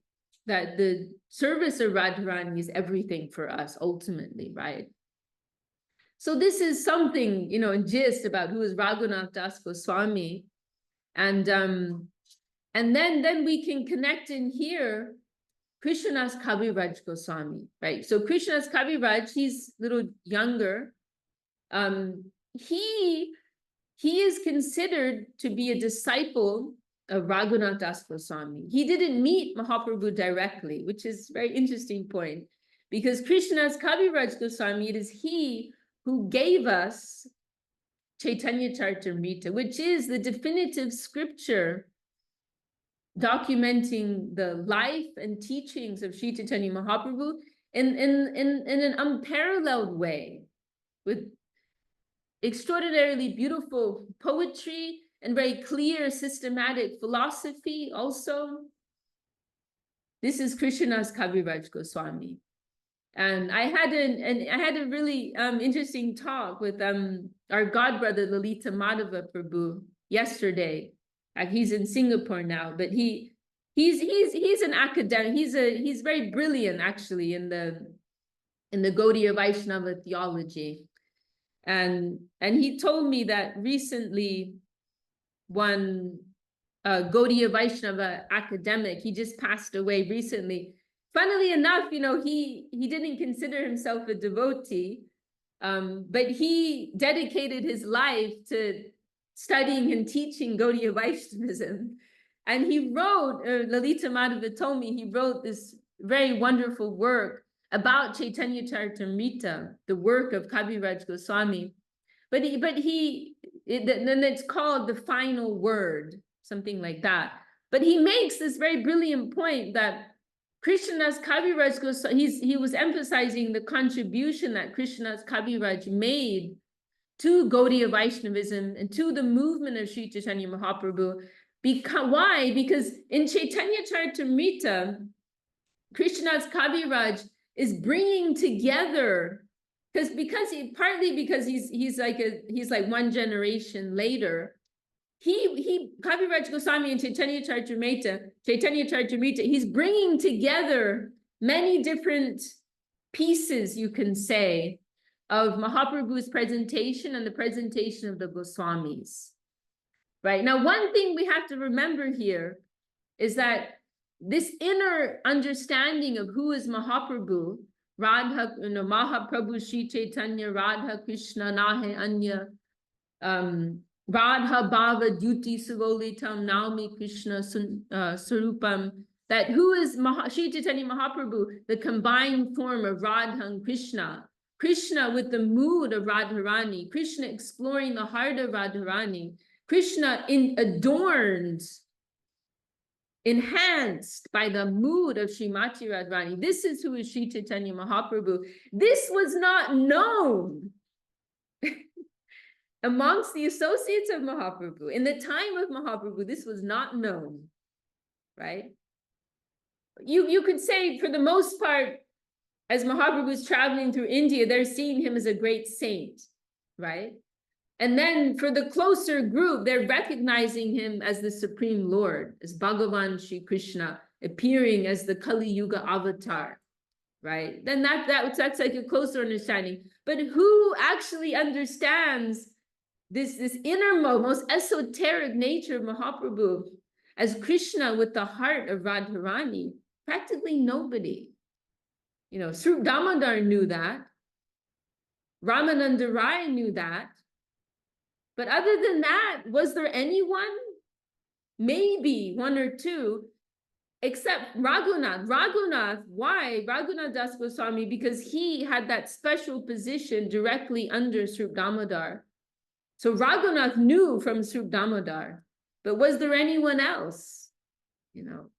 Speaker 1: service of Radharani is everything for us ultimately, right? So this is something, in gist about who is Raghunath Das Goswami. And then we can connect in here Krishnadas Kaviraj Goswami, right? So Krishnadas Kaviraj, he's a little younger. He is considered to be a disciple of Raghunath Das Goswami. He didn't meet Mahaprabhu directly, which is a very interesting point, because Krishnadas Kaviraj Goswami, it is he who gave us Chaitanya Charitamrita, which is the definitive scripture documenting the life and teachings of Sri Chaitanya Mahaprabhu in an unparalleled way, with extraordinarily beautiful poetry and very clear systematic philosophy also. This is Krishnadas Kaviraj Goswami. And I had a really interesting talk with our godbrother Lalita Madhava Prabhu yesterday. He's in Singapore now, but he's an academic. He's very brilliant actually in the Gaudiya Vaishnava theology. And he told me that recently one Gaudiya Vaishnava academic, he just passed away recently. Funnily enough, you know, he didn't consider himself a devotee, but he dedicated his life to studying and teaching Gaudiya Vaishnavism. And he wrote, Lalita Madhava told me, he wrote this very wonderful work about Chaitanya Charitamrita, the work of Kaviraj Goswami. Then it's called The Final Word, something like that. But he makes this very brilliant point that Krishnadas Kaviraj Goswami, he was emphasizing the contribution that Krishnadas Kaviraj made to Gaudiya Vaishnavism and to the movement of Sri Chaitanya Mahaprabhu. Why? Because in Chaitanya Charitamrita, Krishnadas Kaviraj is bringing together, partly because he's like one generation later. Kaviraj Goswami in Chaitanya Charitamrita, he's bringing together many different pieces, you can say, of Mahaprabhu's presentation and the presentation of the Goswamis. Right? Now, one thing we have to remember here is that this inner understanding of who is Mahaprabhu, Mahaprabhu Sri Chaitanya, Radha Krishna, Nahe Anya, Radha Bhava Duti Suvolitam Naumi Krishna Surupam, that who is Sri Chaitanya Mahaprabhu, the combined form of Radha and Krishna, Krishna with the mood of Radharani, Krishna exploring the heart of Radharani, Krishna adorned, enhanced by the mood of Srimati Radharani. This is who is Sri Chaitanya Mahaprabhu. This was not known amongst the associates of Mahaprabhu. In the time of Mahaprabhu, this was not known, right? You could say, for the most part, as Mahaprabhu is traveling through India, they're seeing him as a great saint, right? And then for the closer group, they're recognizing him as the Supreme Lord, as Bhagavan Shri Krishna, appearing as the Kali Yuga avatar, right? Then that's like a closer understanding. But who actually understands this innermost, most esoteric nature of Mahaprabhu as Krishna with the heart of Radharani? Practically nobody. You know, Srup Damodar knew that. Ramananda Rai knew that. But other than that, was there anyone? Maybe one or two, except Raghunath. Raghunath, why? Raghunath Das Goswami, because he had that special position directly under Srup Damodar. So Raghunath knew from Srup Damodar, but was there anyone else? You know,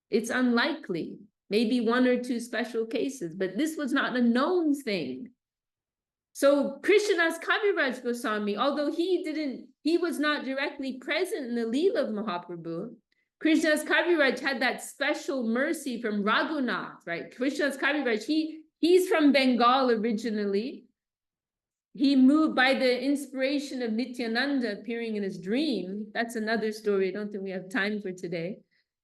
Speaker 1: it's unlikely. Maybe one or two special cases, but this was not a known thing. So Krishnadas Kaviraj Goswami, although he was not directly present in the Leela of Mahaprabhu, Krishnadas Kaviraj had that special mercy from Raghunath, right? Krishnadas Kaviraj, he's from Bengal originally. He moved by the inspiration of Nityananda appearing in his dream. That's another story. I don't think we have time for today.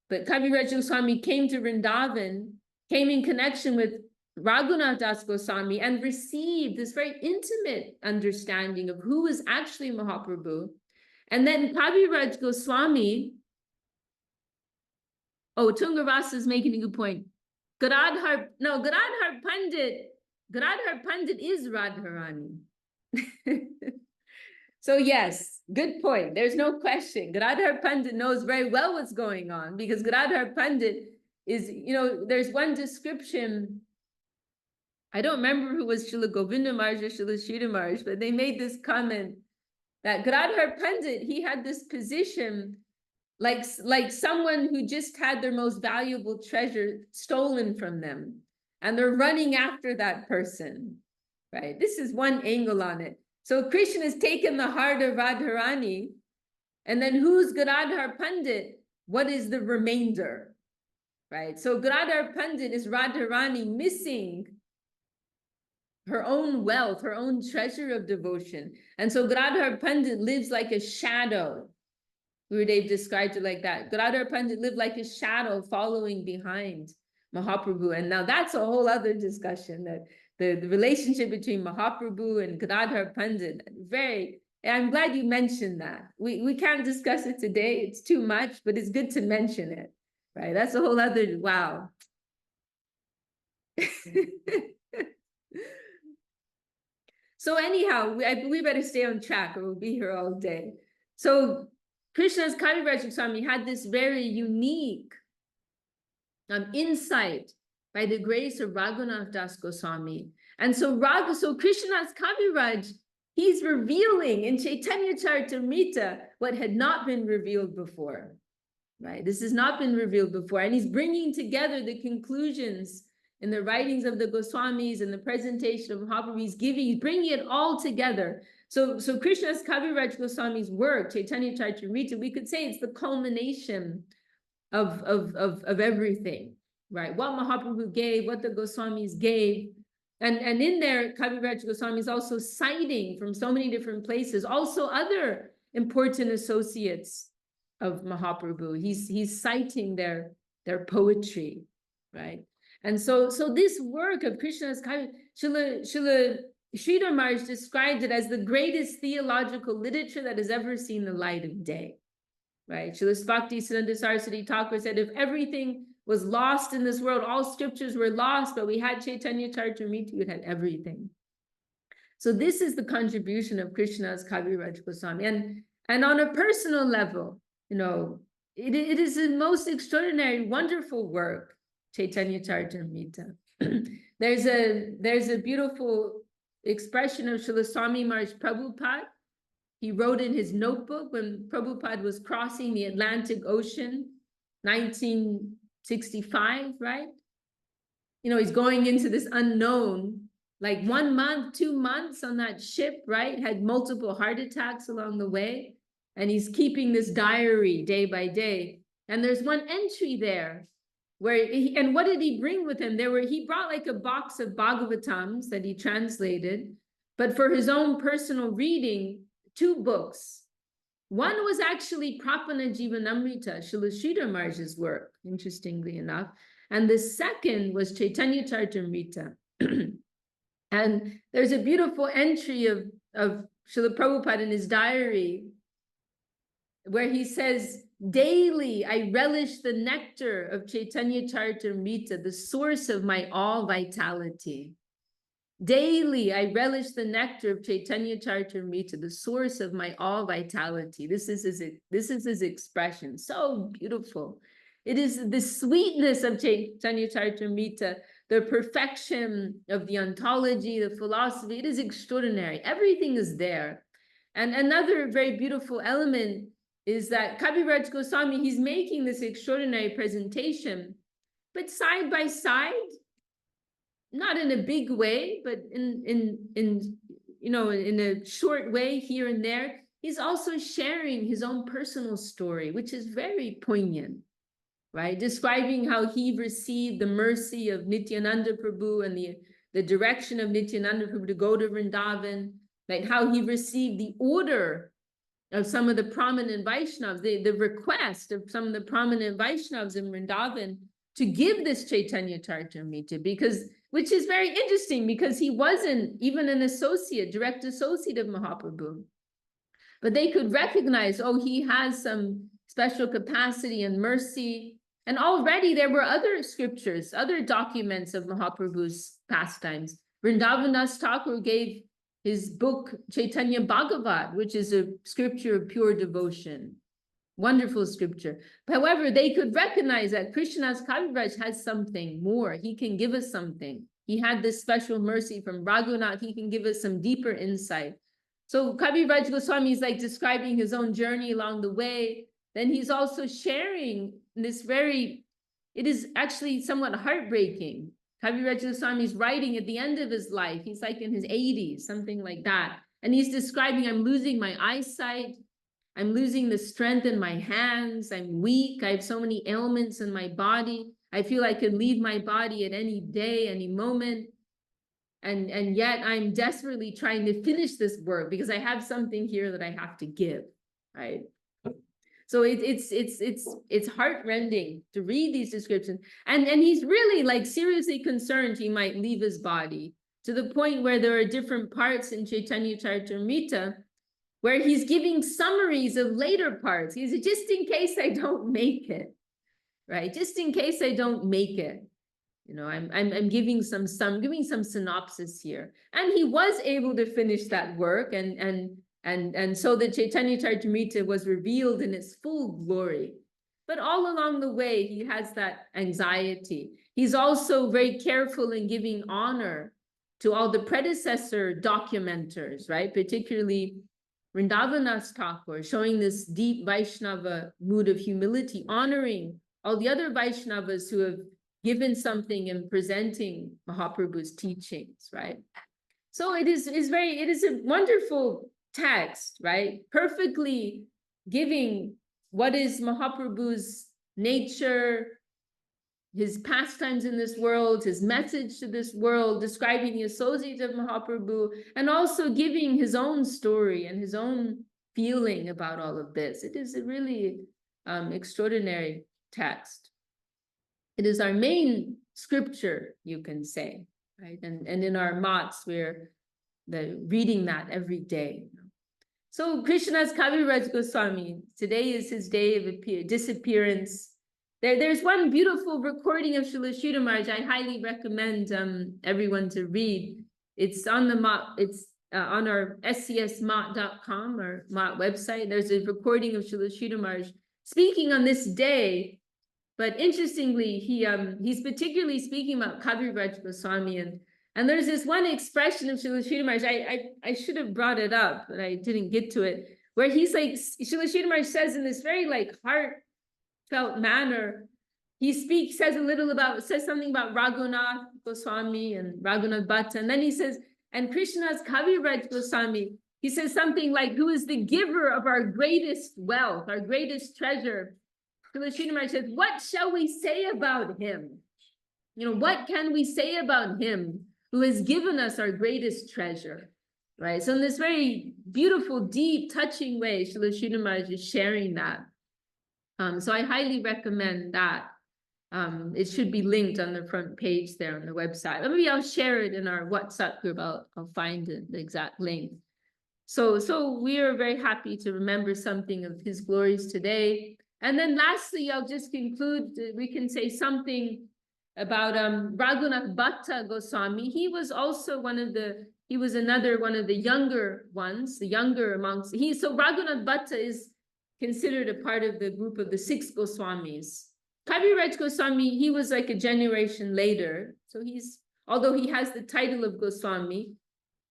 Speaker 1: But Kaviraj Goswami came to Vrindavan, came in connection with Raghunath Das Goswami, and received this very intimate understanding of who is actually Mahaprabhu. And then Kaviraj Goswami, Tungarasa is making a good point. Gadadhar Pandit is Radharani. So yes, good point. There's no question. Gadadhar Pandit knows very well what's going on, because Gadadhar Pandit is, you know, there's one description. I don't remember who was Srila Govinda Maharaj or Srila Sridhar Maharaj, but they made this comment that Gadadhar Pandit, he had this position like someone who just had their most valuable treasure stolen from them, and they're running after that person, right? This is one angle on it. So Krishna has taken the heart of Radharani, and then who's Gadadhar Pandit? What is the remainder, right? So Gadadhar Pandit is Radharani missing her own wealth, her own treasure of devotion. And so Gadadhar Pandit lives like a shadow, Gurudev described it like that. Gadadhar Pandit lived like a shadow following behind Mahaprabhu. And now that's a whole other discussion, that the relationship between Mahaprabhu and Gadadhar Pandit. I'm glad you mentioned that. We can't discuss it today. It's too much, but it's good to mention it, right? That's a whole other, wow. So anyhow, we better stay on track or we'll be here all day. So Krishna's Kaviraj Goswami had this very unique insight by the grace of Raghunath Das Goswami. And so Krishna's Kaviraj, he's revealing in Chaitanya Charitamrita what had not been revealed before, right? This has not been revealed before. And he's bringing together the conclusions in the writings of the Goswamis and the presentation of Mahaprabhu. He's bringing it all together. So Krishna's Kaviraj Goswami's work, Chaitanya Charitamrita, we could say it's the culmination of everything, right? What Mahaprabhu gave, what the Goswamis gave. And in there, Kaviraj Goswami is also citing from so many different places, also other important associates of Mahaprabhu. He's citing their poetry, right? And so this work of Krishna's Kaviraj, Srila Sridhar Maharaj described it as the greatest theological literature that has ever seen the light of day, right? Srila Bhaktisiddhanta Saraswati Thakur said, if everything was lost in this world, all scriptures were lost, but we had Chaitanya Charitamrita, we had everything. So this is the contribution of Krishna's Kaviraj Goswami. And on a personal level, you know, it is the most extraordinary, wonderful work, Chaitanya Charitamrita. There's a beautiful expression of Srila Swami Maharaj Prabhupada. He wrote in his notebook when Prabhupada was crossing the Atlantic Ocean, 1965, right? You know, he's going into this unknown, like 1 month, 2 months on that ship, right? Had multiple heart attacks along the way. And he's keeping this diary day by day. And there's one entry there where and what did he bring with him? He brought like a box of Bhagavatams that he translated, but for his own personal reading, 2 books. One was actually Prapana Jivanamrita, Srila Sridhar Maharaj's work, interestingly enough. And the second was Chaitanya Charitamrita. And there's a beautiful entry of Srila Prabhupada in his diary where he says, daily I relish the nectar of Chaitanya Charitamrita, the source of my all vitality. Daily I relish the nectar of Chaitanya Charitamrita, the source of my all vitality. This is his expression. So beautiful. It is the sweetness of Chaitanya Charitamrita, the perfection of the ontology, the philosophy. It is extraordinary. Everything is there. And another very beautiful element is that Kaviraj Goswami, he's making this extraordinary presentation, but side by side, not in a big way, but in a short way here and there, he's also sharing his own personal story, which is very poignant, right? Describing how he received the mercy of Nityananda Prabhu and the direction of Nityananda Prabhu to go to Vrindavan, like how he received the order of some of the prominent Vaishnavas, the request of some of the prominent Vaishnavas in Vrindavan to give this Chaitanya Charitamrita, which is very interesting because he wasn't even an direct associate of Mahaprabhu. But they could recognize, oh, he has some special capacity and mercy. And already there were other scriptures, other documents of Mahaprabhu's pastimes. Vrindavan Thakur gave his book, Chaitanya Bhagavat, which is a scripture of pure devotion. Wonderful scripture. However, they could recognize that Krishna's Kaviraj has something more. He can give us something. He had this special mercy from Raghunath. He can give us some deeper insight. So Kaviraj Goswami is like describing his own journey along the way. Then he's also sharing this it is actually somewhat heartbreaking. Kaviraj Goswami is writing at the end of his life. He's like in his 80s, something like that. And he's describing, I'm losing my eyesight. I'm losing the strength in my hands. I'm weak. I have so many ailments in my body. I feel I could leave my body at any day, any moment. And yet I'm desperately trying to finish this work because I have something here that I have to give, right? So it's heartrending to read these descriptions. And he's really like seriously concerned he might leave his body, to the point where there are different parts in Chaitanya Charitamrita where he's giving summaries of later parts. He said, just in case I don't make it, right? Just in case I don't make it. You know, I'm giving some synopsis here. And he was able to finish that work, and so the Chaitanya Charitamrita was revealed in its full glory. But all along the way, he has that anxiety. He's also very careful in giving honor to all the predecessor documenters, right? Particularly Vrindavanas Thakur, showing this deep Vaishnava mood of humility, honoring all the other Vaishnavas who have given something and presenting Mahaprabhu's teachings, right? So it is a wonderful text, right? Perfectly giving what is Mahaprabhu's nature, his pastimes in this world, his message to this world, describing the associates of Mahaprabhu, and also giving his own story and his own feeling about all of this. It is a really extraordinary text. It is our main scripture, you can say, right? And in our mats, we're reading that every day. So Krishna's Kaviraj Goswami, today is his day of disappearance. There's one beautiful recording of Srila Sridhar Maharaj I highly recommend everyone to read. It's on the mat, it's on our scsmat.com, or mat website. There's a recording of Srila Sridhar Maharaj speaking on this day. But interestingly, he's particularly speaking about Kaviraj Goswami, and there's this one expression of Srila Sridhar Maharaj, I should have brought it up, but I didn't get to it, where he's like, Srila Sridhar Maharaj says in this very like heartfelt manner, he says something about Raghunath Goswami and Raghunath Bhatta, and then he says, and Krishna's Kaviraj Goswami, he says something like, who is the giver of our greatest wealth, our greatest treasure. Srila Sridhar Maharaj says, what shall we say about him? You know, what can we say about him who has given us our greatest treasure, right? So in this very beautiful, deep, touching way, Srila Sridhar Maharaj is sharing that. So I highly recommend that. It should be linked on the front page there on the website. Maybe I'll share it in our WhatsApp group. I'll find the exact link. So we are very happy to remember something of his glories today. And then lastly, I'll just conclude, we can say something about Raghunath Bhatta Goswami. He was also another one of the younger ones, so Raghunath Bhatta is considered a part of the group of the 6 Goswamis. Kaviraj Goswami, he was like a generation later. So although he has the title of Goswami,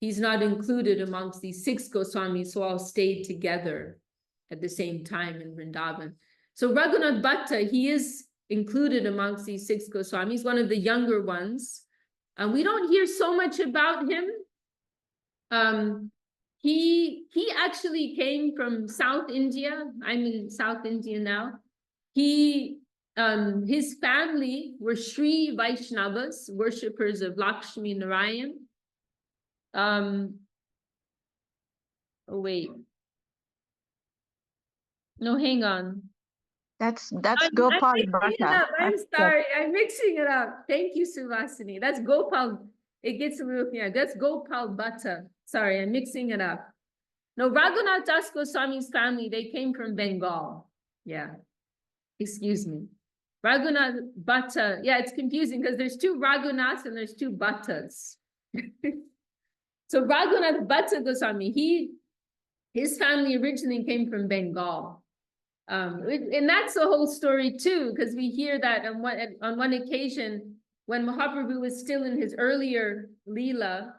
Speaker 1: he's not included amongst these 6 Goswamis who all stayed together at the same time in Vrindavan. So Raghunath Bhatta, he is included amongst these 6 Goswamis, one of the younger ones. We don't hear so much about him. He actually came from South India. I'm in South India now. His family were Sri Vaishnavas, worshippers of Lakshmi Narayan. Oh wait. No, hang on.
Speaker 2: That's Gopal Bhatta.
Speaker 1: I'm sorry, I'm mixing it up. Thank you, Suvasini. That's Gopal. It gets a little, yeah, that's Gopal Bhatta. Sorry, I'm mixing it up. No, Raghunath Das Goswami's family, they came from Bengal. Yeah, excuse me. Raghunath Bhatta, yeah, it's confusing because there's 2 Raghunaths and there's 2 Bhattas. So Raghunath Bhatta Goswami, his family originally came from Bengal. And that's the whole story too, because we hear that on one occasion when Mahaprabhu was still in his earlier Leela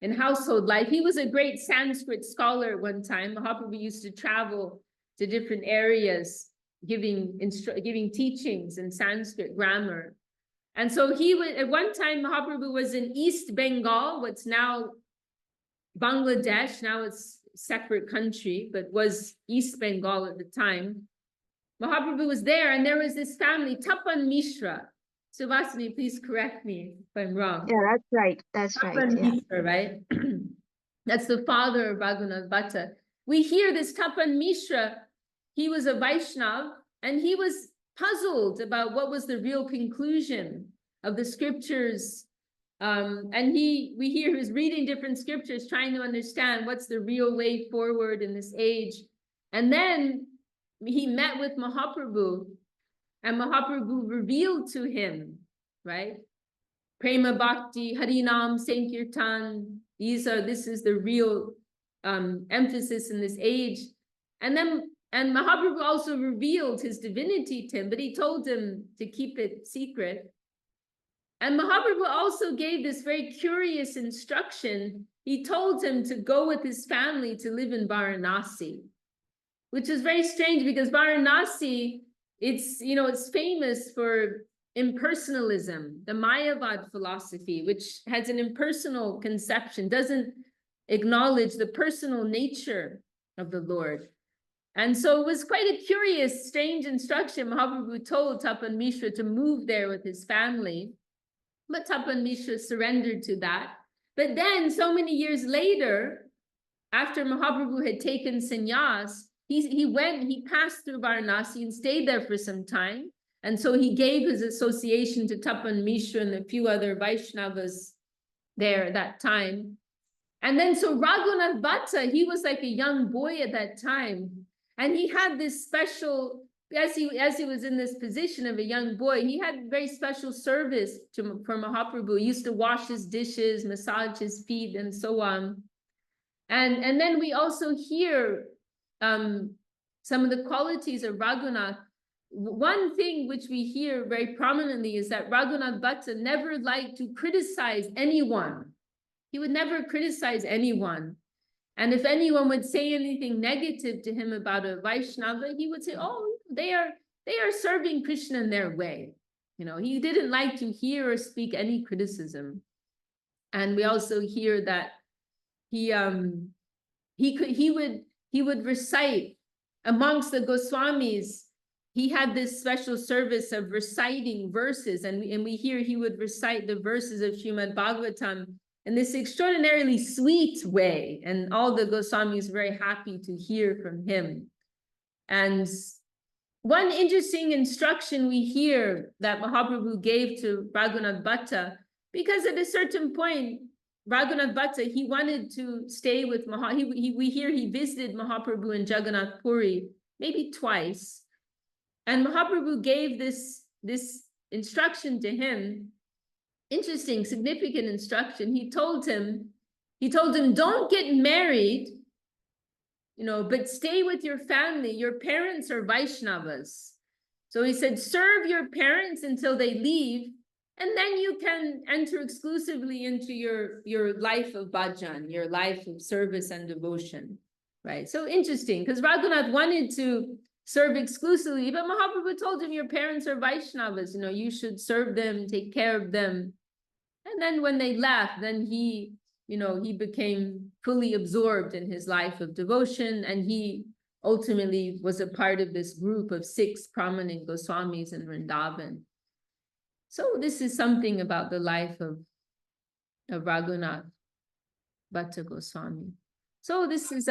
Speaker 1: in household life, he was a great Sanskrit scholar at one time. Mahaprabhu used to travel to different areas, giving teachings in Sanskrit grammar. And so at one time, Mahaprabhu was in East Bengal, what's now Bangladesh, now it's separate country, but was East Bengal at the time. Mahaprabhu was there, and there was this family, Tapan Mishra. Suvasini, please correct me if I'm wrong.
Speaker 2: Yeah, that's right. That's
Speaker 1: Tapan
Speaker 2: right. Yeah.
Speaker 1: Mishra, right? That's the father of Raghunath Bhatta. We hear this Tapan Mishra, he was a Vaishnav, and he was puzzled about what was the real conclusion of the scriptures. And we hear he was reading different scriptures, trying to understand what's the real way forward in this age. And then he met with Mahaprabhu, and Mahaprabhu revealed to him, right? Prema Bhakti, Harinam, Sankirtan, this is the real emphasis in this age. And Mahaprabhu also revealed his divinity to him, but he told him to keep it secret. And Mahaprabhu also gave this very curious instruction. He told him to go with his family to live in Varanasi, which is very strange because Varanasi, it's famous for impersonalism, the Mayavad philosophy, which has an impersonal conception, doesn't acknowledge the personal nature of the Lord. And so it was quite a curious, strange instruction. Mahaprabhu told Tapan Mishra to move there with his family, but Tapan Mishra surrendered to that. But then so many years later, after Mahaprabhu had taken sannyas, he passed through Varanasi and stayed there for some time. And so he gave his association to Tapan Mishra and a few other Vaishnavas there at that time. And then so Raghunath Bhatta, he was like a young boy at that time. And he had this special, as he was in this position of a young boy, he had very special service for Mahaprabhu. He used to wash his dishes, massage his feet, and so on. And then we also hear some of the qualities of Raghunath. One thing which we hear very prominently is that Raghunath Bhatta never liked to criticize anyone. He would never criticize anyone. And if anyone would say anything negative to him about a Vaishnava, he would say, oh, they are serving Krishna in their way. He didn't like to hear or speak any criticism. And we also hear that he would recite amongst the Goswamis. He had this special service of reciting verses, and we hear he would recite the verses of Srimad Bhagavatam in this extraordinarily sweet way, and all the Goswamis were very happy to hear from him. And one interesting instruction we hear that Mahaprabhu gave to Raghunath Bhatta, because at a certain point, Raghunath Bhatta, he wanted to stay with we hear he visited Mahaprabhu in Jagannath Puri, maybe twice. And Mahaprabhu gave this instruction to him, interesting, significant instruction. He told him, don't get married, but stay with your family. Your parents are Vaishnavas. So he said, serve your parents until they leave, and then you can enter exclusively into your life of bhajan, your life of service and devotion, right? So interesting, because Raghunath wanted to serve exclusively, but Mahaprabhu told him, your parents are Vaishnavas, you should serve them, take care of them. And then when they left, then he became fully absorbed in his life of devotion, and he ultimately was a part of this group of 6 prominent Goswamis in Vrindavan. So this is something about the life of Raghunath Bhatta Goswami. So this is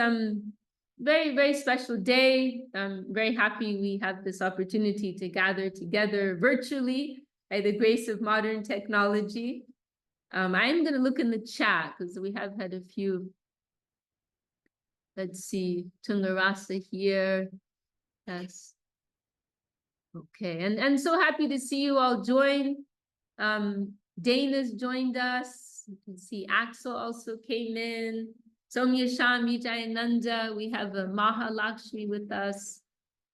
Speaker 1: very, very special day. I'm very happy we have this opportunity to gather together virtually by the grace of modern technology. I'm going to look in the chat because we have had a few. Let's see, Tungarasa here. Yes. Okay, and so happy to see you all join. Dana's joined us. You can see Axel also came in. Somya Sham, Vijayananda. We have a Mahalakshmi with us,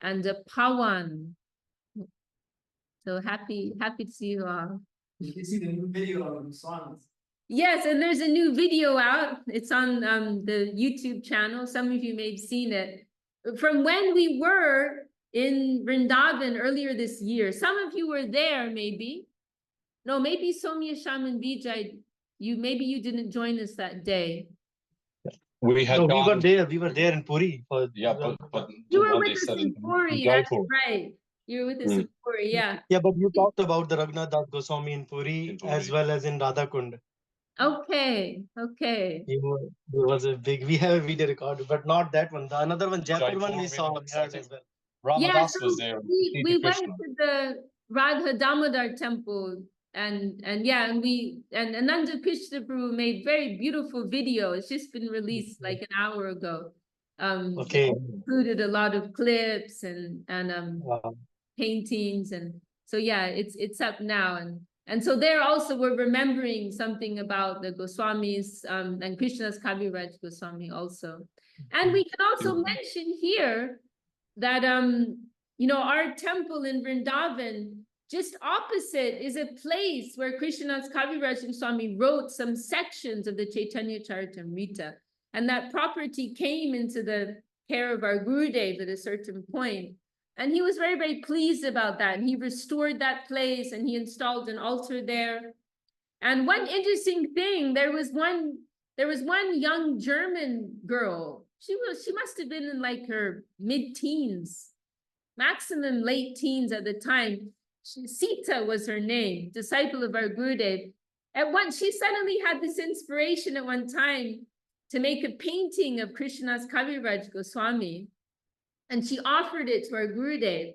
Speaker 1: and a Pawan. So happy to see you all.
Speaker 3: You can see the new video of the songs.
Speaker 1: Yes, and there's a new video out. It's on the YouTube channel. Some of you may have seen it. From when we were in Vrindavan earlier this year. Some of you were there, maybe. No, maybe Somya, Sham, and Vijay, maybe you didn't join us that day.
Speaker 4: We were there in Puri.
Speaker 1: But you were with us in Puri, that's right. You were with us in Puri, yeah.
Speaker 4: Yeah, but you talked about the Raghunath Das Goswami in Puri as well as in Radhakund.
Speaker 1: Okay.
Speaker 4: We have a video record, but not that one. The another one, Jaipur one, we saw as well.
Speaker 5: Ramadas
Speaker 1: so
Speaker 5: was there.
Speaker 1: we
Speaker 5: Sri
Speaker 1: went
Speaker 5: Krishna.
Speaker 1: to the Radha Damodar temple and yeah, and Ananda Krishna Prabhu made very beautiful video. It's just been released like an hour ago.
Speaker 4: Okay.
Speaker 1: Included a lot of clips and
Speaker 4: Uh,
Speaker 1: paintings, and so yeah, it's up now, and so there also we're remembering something about the Goswamis and Krishna's Kaviraj Goswami also. And we can also mention here that you know, our temple in Vrindavan, just opposite is a place where Krishna's Kaviraj Goswami wrote some sections of the Chaitanya Charitamrita, and that property came into the care of our Gurudev at a certain point. And he was very, very pleased about that. And he restored that place and he installed an altar there. And one interesting thing, there was one young German girl. She must have been in like her mid-teens, maximum late teens at the time. Sita was her name, disciple of our Gurudev. She suddenly had this inspiration at one time to make a painting of Krishna's Kaviraj Goswami. And she offered it to our Gurudev.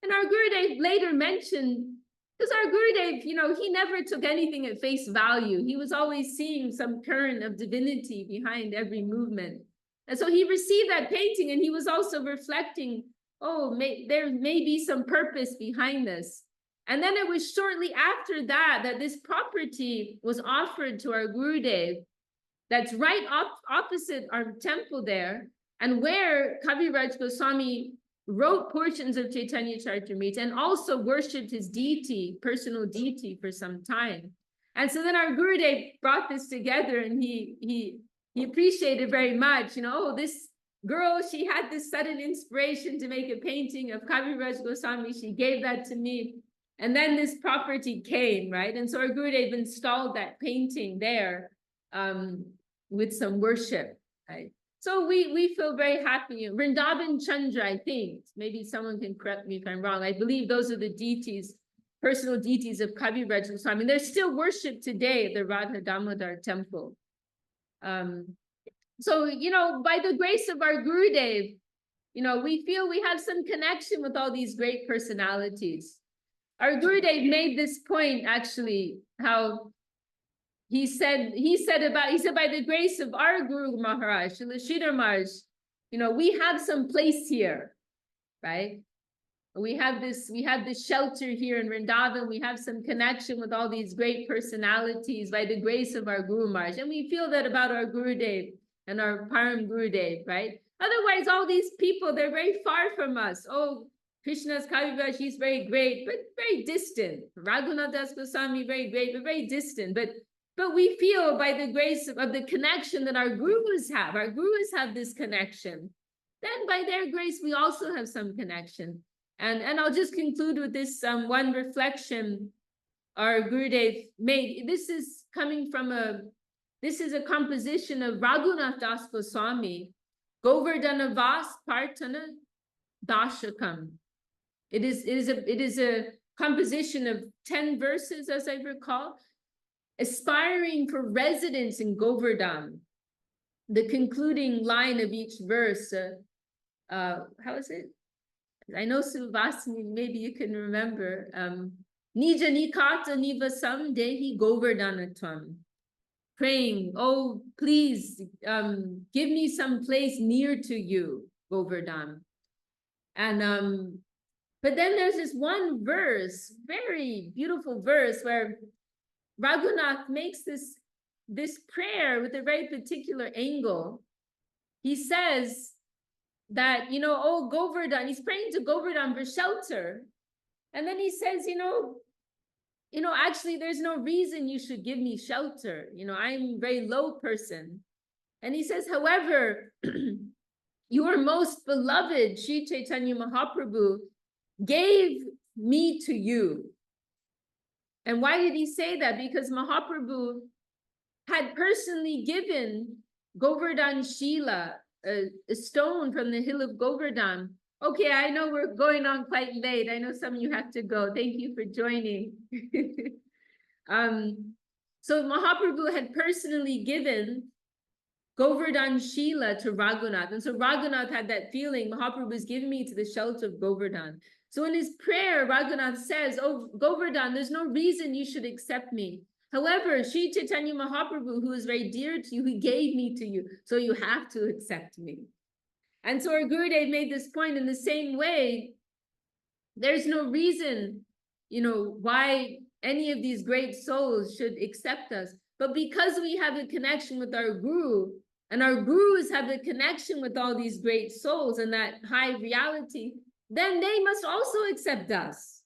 Speaker 1: And our Gurudev later mentioned, because our Gurudev, you know, he never took anything at face value. He was always seeing some current of divinity behind every movement. And so he received that painting and he was also reflecting, oh, there may be some purpose behind this. And then it was shortly after that this property was offered to our Gurudev that's right opposite our temple there, and where Kaviraj Goswami wrote portions of Chaitanya Charitamrita and also worshipped his deity, personal deity, for some time. And so then our Gurudev brought this together, and he appreciated very much, you know, oh, this girl, she had this sudden inspiration to make a painting of Kaviraj Goswami. She gave that to me. And then this property came, right? And so our Gurudev installed that painting there with some worship, right? So we feel very happy. Vrindavan Chandra, I think, maybe someone can correct me if I'm wrong. I believe those are the deities, personal deities of Kaviraj Goswami. I mean, they're still worshipped today at the Radha Damodar temple. So, you know, by the grace of our Gurudev, you know, we feel we have some connection with all these great personalities. Our Gurudev made this point, actually, how he said by the grace of our Guru Maharaj, Srila Sridhar Maharaj, you know, we have some place here, right? We have this shelter here in Vrindavan. We have some connection with all these great personalities by the grace of our Guru Maharaj. And we feel that about our Gurudev and our Param Gurudev, right? Otherwise, all these people, they're very far from us. Oh, Krishna's Kaviraj, he's very great, but very distant. Raghunath Das Goswami, very great, but very distant. But we feel by the grace of the connection that our gurus have this connection. Then by their grace, we also have some connection. And I'll just conclude with this one reflection our Gurudev made. This is coming from a composition of Raghunath Das Goswami, Govardhana Vas Partana Dashakam. It is a composition of 10 verses, as I recall, aspiring for residence in Govardhan. The concluding line of each verse, how is it? I know Sivasani, maybe you can remember. Nija nikata nivasam dehi Govardhanatvam. Praying, oh, please give me some place near to you, Govardhan. And but then there's this one verse, very beautiful verse, where Raghunath makes this prayer with a very particular angle. He says that, you know, oh, Govardhan, he's praying to Govardhan for shelter. And then he says, you know, actually, there's no reason you should give me shelter. You know, I'm a very low person. And he says, however, your most beloved Sri Chaitanya Mahaprabhu gave me to you. And why did he say that? Because Mahaprabhu had personally given Govardhan Shila, a stone from the hill of Govardhan. Okay, I know we're going on quite late. I know some of you have to go. Thank you for joining. So Mahaprabhu had personally given Govardhan Shila to Raghunath. And so Raghunath had that feeling, Mahaprabhu is giving me to the shelter of Govardhan. So in his prayer, Raghunath says, oh, Govardhan, there's no reason you should accept me. However, Sri Chaitanya Mahaprabhu, who is very dear to you, he gave me to you, so you have to accept me. And so our Gurudev made this point in the same way. There's no reason, why any of these great souls should accept us. But because we have a connection with our Guru, and our Gurus have a connection with all these great souls and that high reality, then they must also accept us,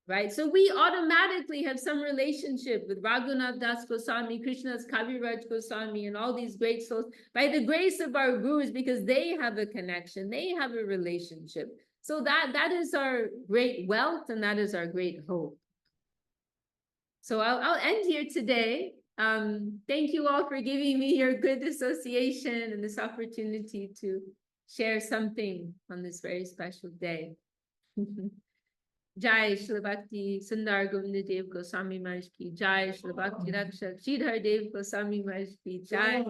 Speaker 1: right? So we automatically have some relationship with Raghunath Das Goswami, Krishna's Kaviraj Goswami, and all these great souls by the grace of our Gurus, because they have a connection, they have a relationship. So that is our great wealth, and that is our great hope. So I'll end here today. Thank you all for giving me your good association and this opportunity to share something on this very special day. Jai Shri Bhakti Sundar Govinda Dev Goswami Maharaj ki Jai, Shri Bhakti Rakshak Sridhar Dev Goswami Maharaj ki Jai,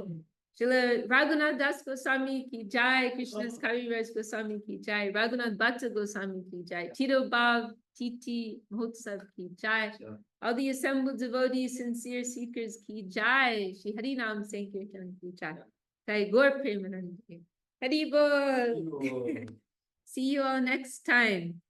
Speaker 1: Shri Raghunath Das Goswami ki Jai, Krishna's Kaviraj Goswami ki Jai, Raghunath Bhatta Goswami ki Jai, Tito Bhav Titi Mahotsav ki Jai, all the assembled devotees, sincere seekers ki Jai, Shri Harinam Sankirtan ki Jai, Jai Gaur Premanande, Hari Bol. See you all next time.